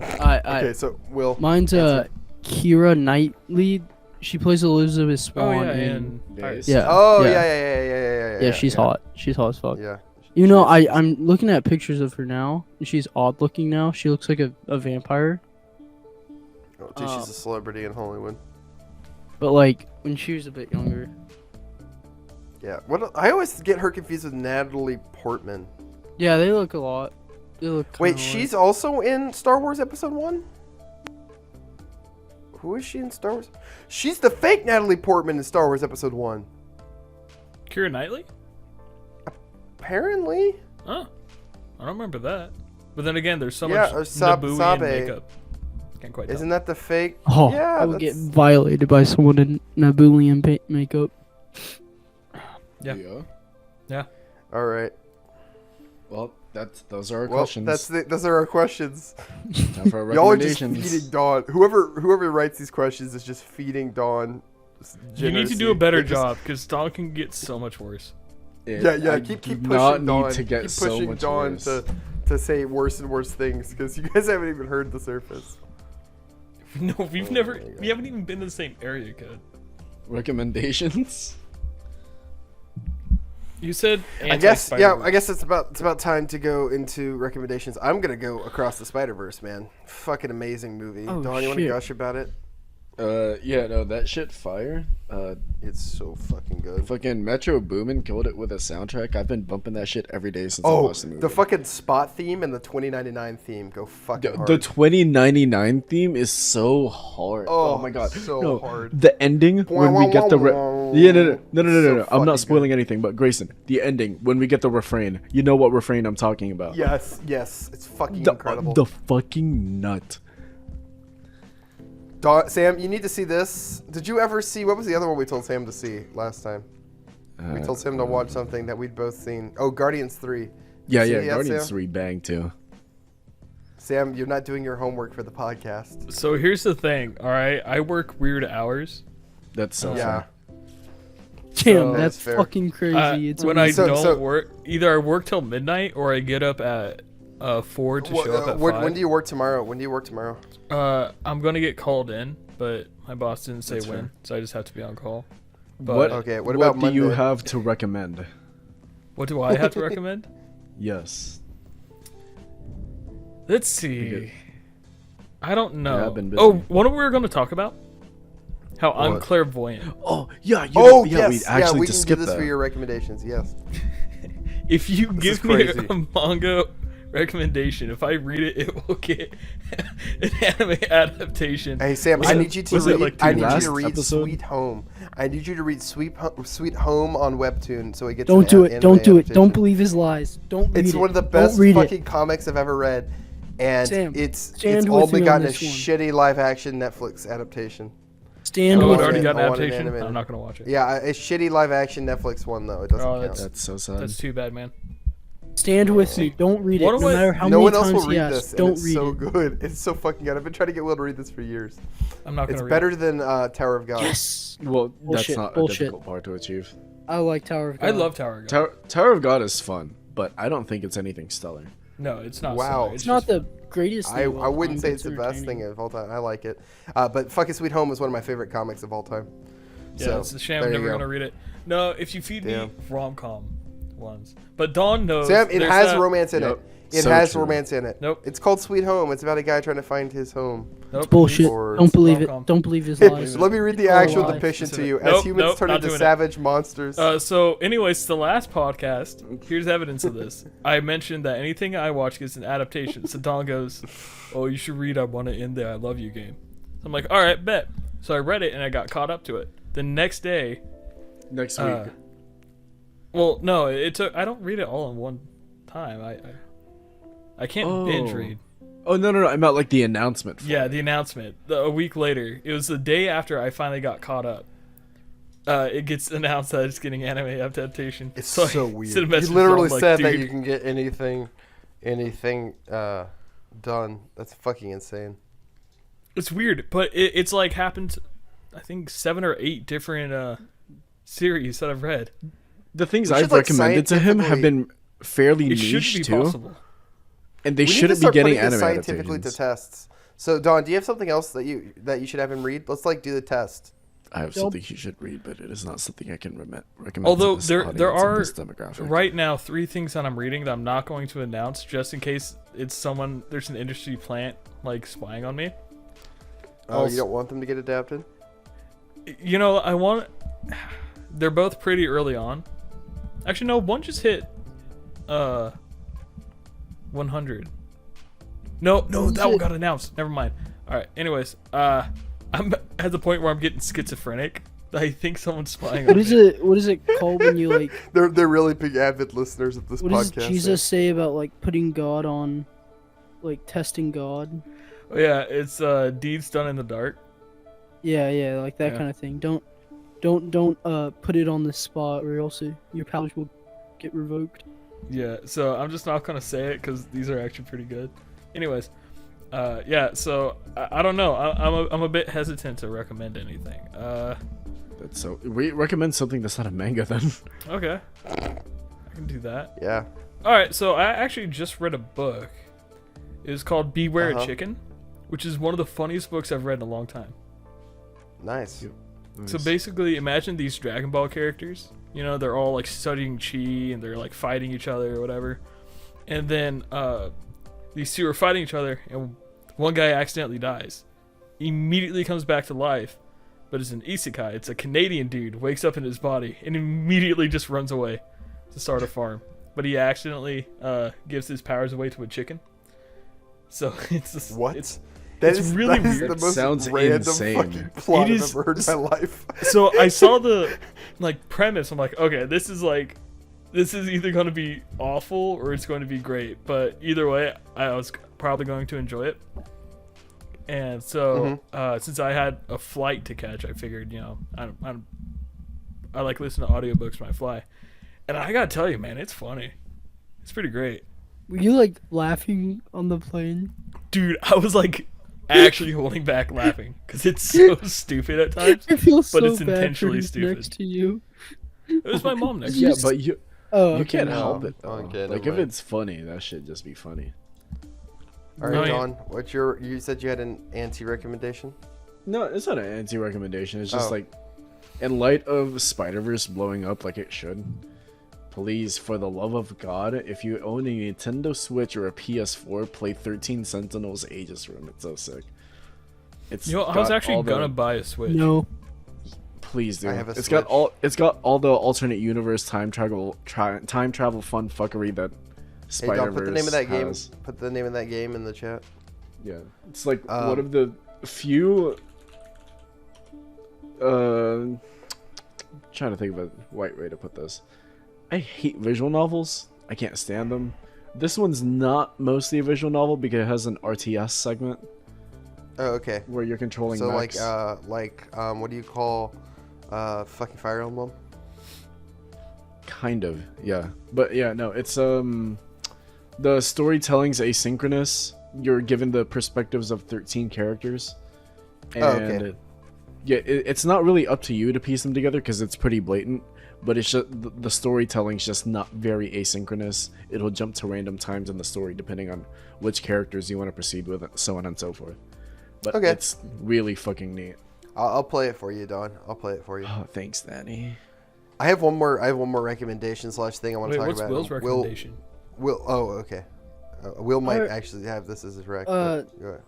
Okay, so Will. Mine's Keira Knightley. She plays Elizabeth Oh Swan. yeah, in- and Pirates. yeah. Oh yeah. yeah. She's hot. She's hot as fuck. Yeah. You know, I'm looking at pictures of her now. And she's odd looking now. She looks like a vampire. Oh, dude, she's a celebrity in Hollywood. But like when she was a bit younger. Yeah. What? I always get her confused with Natalie Portman. Yeah, they look a lot. They look. Wait, kinda she's also in Star Wars Episode 1? Who is she in Star Wars? She's the fake Natalie Portman in Star Wars Episode 1. Keira Knightley. Apparently. Oh, I don't remember that. But then again, there's so Yeah, much or Nabooian Sabe. makeup. Can't quite tell. Isn't that the fake? Oh, Yeah, I would get that's- violated by someone in Nabooian makeup. Yeah. All right. Well, those are our Well, questions. those are our questions. Time for our Y'all are just recommendations. feeding Dawn. Whoever writes these questions is just feeding Dawn. You need to do a better job because Dawn can get so much worse. Yeah. I Keep do pushing not Dawn. need to get keep so pushing much Dawn worse. to say worse and worse things because you guys haven't even heard the surface. No, we've never. my God. We haven't even been in the same area, kid. Recommendations? You said. I guess yeah. anti-Spider-Verse. I guess it's about time to go into recommendations. I'm gonna go Across the Spider-Verse, man. Fucking amazing movie. Oh, Dawn, you want to shit. gush about it? Yeah, no, that shit fire. It's so fucking good. Fucking Metro Boomin killed it with a soundtrack. I've been bumping that shit every day since I Oh, watched the movie. the fucking Spot theme and the 2099 theme go fucking hard. The 2099 theme is so hard. Oh, Oh, my god. so no, hard. The ending when we get the yeah, no. So I'm fucking not spoiling anything, but Grayson, the ending when we get the refrain. You know what refrain I'm talking about? Yes, it's fucking The, incredible. the fucking nut. Sam, you need to see this. Did you ever see, what was the other one we told Sam to see last time? We told Sam to watch something that we'd both seen. Oh, Guardians 3. Yeah, See yeah, it yet, Guardians Sam? 3 bang too. Sam, you're not doing your homework for the podcast. So here's the thing. All right, I work weird hours. That's so Yeah. fair. Damn, So- that's fair. fucking crazy. It's when I amazing. don't work, either I work till midnight or I get up at 4 to show up at 5. When do you work tomorrow? I'm gonna get called in, but my boss didn't say That's when, fair. so I just have to be on call. But What? Okay, what about do you Monday? have to recommend? what do I have to recommend? Yes. Let's see. good. I don't know. I've been busy. Oh, what we were going to talk about? How I'm What? clairvoyant. Oh yeah. You Oh, know, yeah. We yes. actually we just can do skipped this that. for your recommendations, yes. If you This is give me crazy. a manga recommendation, if I read it, it will get an anime adaptation. Hey, Sam, Was I it- need you to was it read, like I two need you last to read episode? Sweet Home. I need you to read Sweet Home on Webtoon so it gets Don't an do it. anime Don't do it. adaptation. Don't believe his lies. Don't read it. It's one of the Don't best read fucking it. comics I've ever read, and Sam, it's stand with only me on gotten a this one. shitty live action Netflix adaptation. Stand Oh, with it already me. got an I want it adaptation? animated. I'm not going to watch it. Yeah, a shitty live action Netflix one though. It doesn't Oh, count. That's so sad. That's too bad, man. Stand with me. Don't read it. What No do I- matter how no many one else times will he read asks. this, and Don't it's read so it. good. It's so fucking good. I've been trying to get Will to read this for years. I'm not going It's to read better it. than Tower of God. Yes. Well, Bullshit, that's not bullshit. a difficult part to achieve. I like Tower of God. I love Tower of God. Tower of God is fun, but I don't think it's anything stellar. No, it's not. Wow. Sorry. It's not the greatest thing I of all wouldn't time, say but it's the best entertaining. thing of all time. I like it, but fucking Sweet Home is one of my favorite comics of all time. Yeah, So, it's a shame there I'm you never go. going to read it. No, if you feed Damn. me rom-com ones. But Dawn knows. Sam, it there's has that- romance in Yep. it. It So has true. romance in it. Nope. It's called Sweet Home. It's about a guy trying to find his home. Nope. Bullshit. Or Don't believe it. rom-com. Don't believe his Let lies. me read the Oh, actual lie. depiction to Nope, you. As humans nope, turn not into doing it. savage monsters. So, anyways, the last podcast, here's evidence of this. I mentioned that anything I watch gets an adaptation. So Dawn goes, "Oh, you should read I Want to End the I Love You game." So I'm like, all right, bet. So I read it and I got caught up to it. The next day, Next week. well, no, it took. I don't read it all in one time. I can't binge read. Oh no! I meant like the announcement. For Yeah, it. the announcement. A week later, it was the day after I finally got caught up. It gets announced that it's getting anime adaptation. It's So I so sent weird. a You message to literally Dawn, like, said that "Dude, you can get anything done. That's fucking insane. It's weird, but it's like happened. I think 7 or 8 different series that I've read. The things We should, I've like, recommended to him have been fairly It should niche be too, possible. and they We need to shouldn't be start getting putting this anime scientifically to adaptations. tests. So Don, do you have something else that you should have him read? Let's like do the test. I have Nope. something he should read, but it is not something I can recommend. Although to this there audience and are this demographic. right now 3 things that I'm reading that I'm not going to announce just in case there's an industry plant like spying on me. Oh, Also- you don't want them to get adapted? You know, they're both pretty early on. Actually, no, one just hit 100. No, that one got announced. Never mind. All right. Anyways, I'm at the point where I'm getting schizophrenic I think someone's spying What on is me. it? What is it called when you like? They're really big avid listeners of this What does podcast. Jesus say about like putting God on, like testing God? Oh, yeah, it's deeds done in the dark. Yeah, like that Yeah. kind of thing. Don't put it on the spot, or else your powers will get revoked. Yeah, so I'm just not gonna say it because these are actually pretty good. Anyways, yeah, so I don't know. I'm a bit hesitant to recommend anything. That's so. We recommend something that's not a manga then. Okay, I can do that. Yeah. All right, so I actually just read a book. It's called Beware a Chicken, which is one of the funniest books I've read in a long time. Nice. So basically, imagine these Dragon Ball characters. You know, they're all like studying chi and they're like fighting each other or whatever. And then these two are fighting each other, and one guy accidentally dies. Immediately comes back to life, but it's an isekai. It's a Canadian dude wakes up in his body and immediately just runs away to start a farm. But he accidentally gives his powers away to a chicken. So it's just, What? It's That it's is really that is weird. the most Sounds random insane. fucking plot It I've is- ever heard in my life. So I saw the like premise. I'm like, okay, this is either going to be awful or it's going to be great. But either way, I was probably going to enjoy it. And so since I had a flight to catch, I figured, you know, I like listening to audiobooks when I fly. And I gotta tell you, man, it's funny. It's pretty great. Were you like laughing on the plane? Dude, I was like actually holding back laughing because it's so stupid at times. I feel so it's bad intentionally for stupid. next to you. It was my mom next to Yeah, me. but you Oh, you can't no. help it. Though. Okay, like never if mind. it's funny, that should just be funny. All No, right, yeah. Don. What's your? You said you had an anti-recommendation. No, it's not an anti-recommendation. It's just Oh. like, in light of Spider-Verse blowing up like it should, please, for the love of God, if you own a Nintendo Switch or a PS4, play 13 Sentinels Aegis Room. It's so sick. It's You know, I was got actually all the- gonna buy a Switch. No. Please do. I have a It's got Switch. all the alternate universe time travel fun fuckery that Hey, Don, Spider-Verse put the name of that game. has. Put the name of that game in the chat. Yeah, it's like Um, one of the few. Trying to think of a right way to put this. I hate visual novels. I can't stand them. This one's not mostly a visual novel because it has an RTS segment Oh, okay. where you're controlling So mechs. what do you call, fucking Fire Emblem? Kind of, yeah. But yeah, no, it's the storytelling's asynchronous. You're given the perspectives of 13 characters. And Oh, okay. yeah, it's not really up to you to piece them together because it's pretty blatant, but it's just the storytelling's just not very asynchronous. It'll jump to random times in the story depending on which characters you want to proceed with, so on and so forth. But Okay. it's really fucking neat. I'll play it for you, Don. I'll play it for you. Oh, thanks, Danny. I have one more recommendation slash thing I want Wait, to talk what's about. Will's recommendation? Will. Oh, okay. Will might Alright. actually have this as his rec. Uh, but go ahead.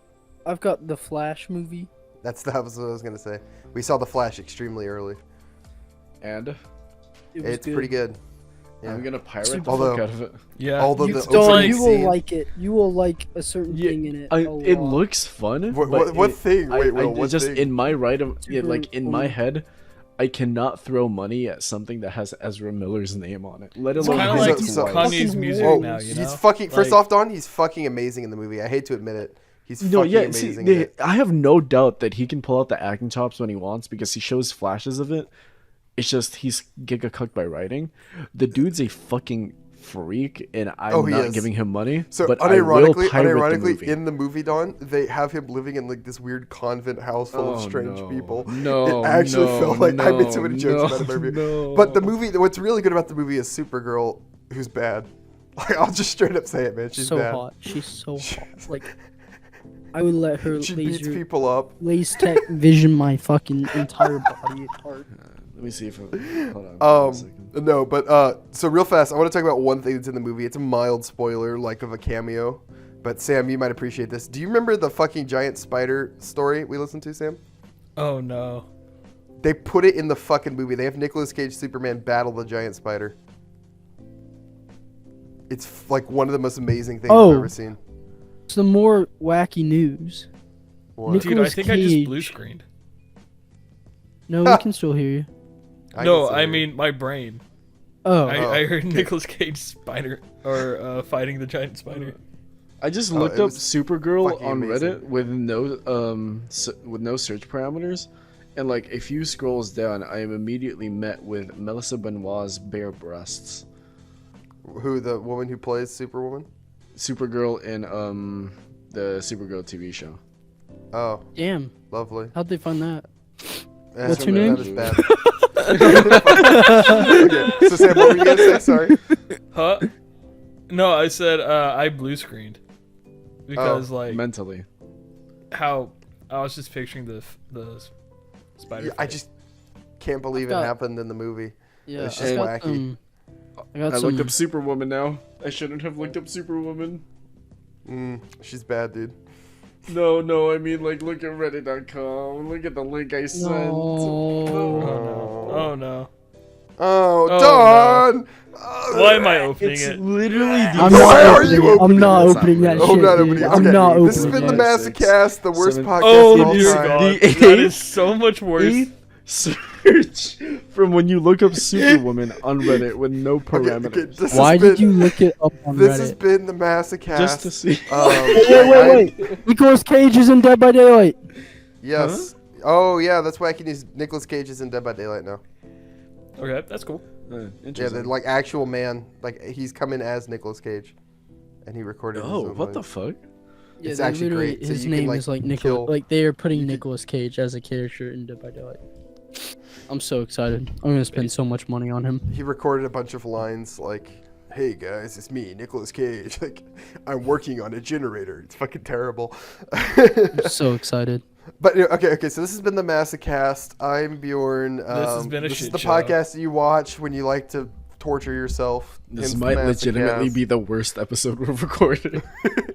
I've got the Flash movie. That was what I was gonna say. We saw the Flash extremely early. And It was It's pretty good. Yeah. I'm gonna pirate the Although- fuck out of it. Yeah. Although You, the Dawn, opening you scene. will like it. You will like a certain Yeah, thing in it. It looks fun. What- but what it- thing? Wait, Will, I what just thing? in my right of yeah, Super like in my cool. head, I cannot throw money at something that has Ezra Miller's name on it. Let It's alone kinda his like so- wife. Kanye's fucking music wolves. now, you know? He's fucking. First Like- off, Don, he's fucking amazing in the movie. I hate to admit it. He's No, fucking yeah, see, amazing. in it. I have no doubt that he can pull out the acting chops when he wants because he shows flashes of it. It's just he's giga cucked by writing. The dude's a fucking freak, and I'm Oh, he not is. giving him money. So but I will pirate the movie. in the movie, Don, they have him living in like this weird convent house full of Oh, strange no. people. No, it actually no, felt like I made no, too many jokes about the movie. no. But the movie, what's really good about the movie is Supergirl, who's bad. Like I'll just straight up say it, man. She's so bad. hot. She's so hot. Like, I would let her She beats laser people up. tech vision my fucking entire body apart. Let me see if hold on. a second. No, but so real fast, I want to talk about one thing that's in the movie. It's a mild spoiler, like of a cameo. But Sam, you might appreciate this. Do you remember the fucking giant spider story we listened to, Sam? Oh no. They put it in the fucking movie. They have Nicolas Cage Superman battle the giant spider. It's like one of the most amazing things Oh. I've ever seen. Some more wacky news. What? Nick- Dude, I Nicolas think I just Cage. blue screened. No, we can still hear you. No, can I see mean my brain. Oh, I heard Nicolas Cage spider or fighting the giant spider. I just Oh, looked it up was Supergirl fucking on amazing. Reddit with no search parameters, and like a few scrolls down, I am immediately met with Melissa Benoit's bare breasts. Who, the woman who plays Superwoman? Supergirl in the Supergirl TV show. Oh, damn. lovely. How'd they find that? Yeah, What's so her name? That is bad. Okay, so Sam, what were you gonna say? Sorry. Huh? No, I said I blue screened because like Mentally. how I was just picturing the spider. Yeah, I face. just can't believe it got- happened in the movie. Yeah, It's I just got wacky. some. I got I some. looked up Superwoman now. I shouldn't have looked up Superwoman. She's bad, dude. No, I mean like look at Reddit.com. Look at the link I sent. No. Oh no! Oh, Oh, Dawn! Why am I opening It's it? literally the I'm Why not are opening you it. I'm opening not it? opening that Oh, shit. not dude. opening it. I'm Okay, not this has opening been the it. Masocast, the worst Seven- podcast Oh of all dear time. God, The that eighth- is so much worse. Eighth search from when you look up Superwoman on Reddit with no Okay, parameters. this Why has did been- you look it up on This has Reddit? been the Masocast. Just to see. Wait. Nicolas Cage is in Dead by Daylight. Yes. Oh, yeah, that's why I can use Nicolas Cage is in Dead by Daylight now. Okay, that's cool. Yeah, Interesting. the like actual man, like he's coming as Nicolas Cage, and he recorded. his Oh, own what the voice. fuck? Yeah, It's they actually literally- great, so His you can, name like, is like kill- Nicolas. Like they are putting you can- Nicolas Cage as a character in Dead by Daylight. I'm so excited. I'm gonna spend so much money on him. He recorded a bunch of lines like, "Hey guys, it's me, Nicolas Cage. Like, I'm working on a generator." It's fucking terrible. I'm so excited. But okay. So this has been the Masocast. I'm Bjorn. has been a This is shit the show. podcast that you watch when you like to torture yourself. This hence the might legitimately Masocast. be the worst episode we've recorded.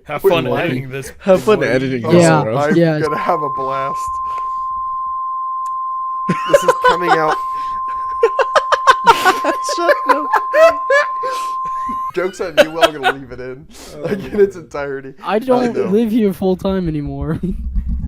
Have fun why? editing this. Have fun boy. editing Oh, this, Yeah. bro. I'm Yeah. gonna have a blast. This is coming out. Joke's on you. Well, I'm gonna leave it in, like in its entirety. I don't know. live here full time anymore.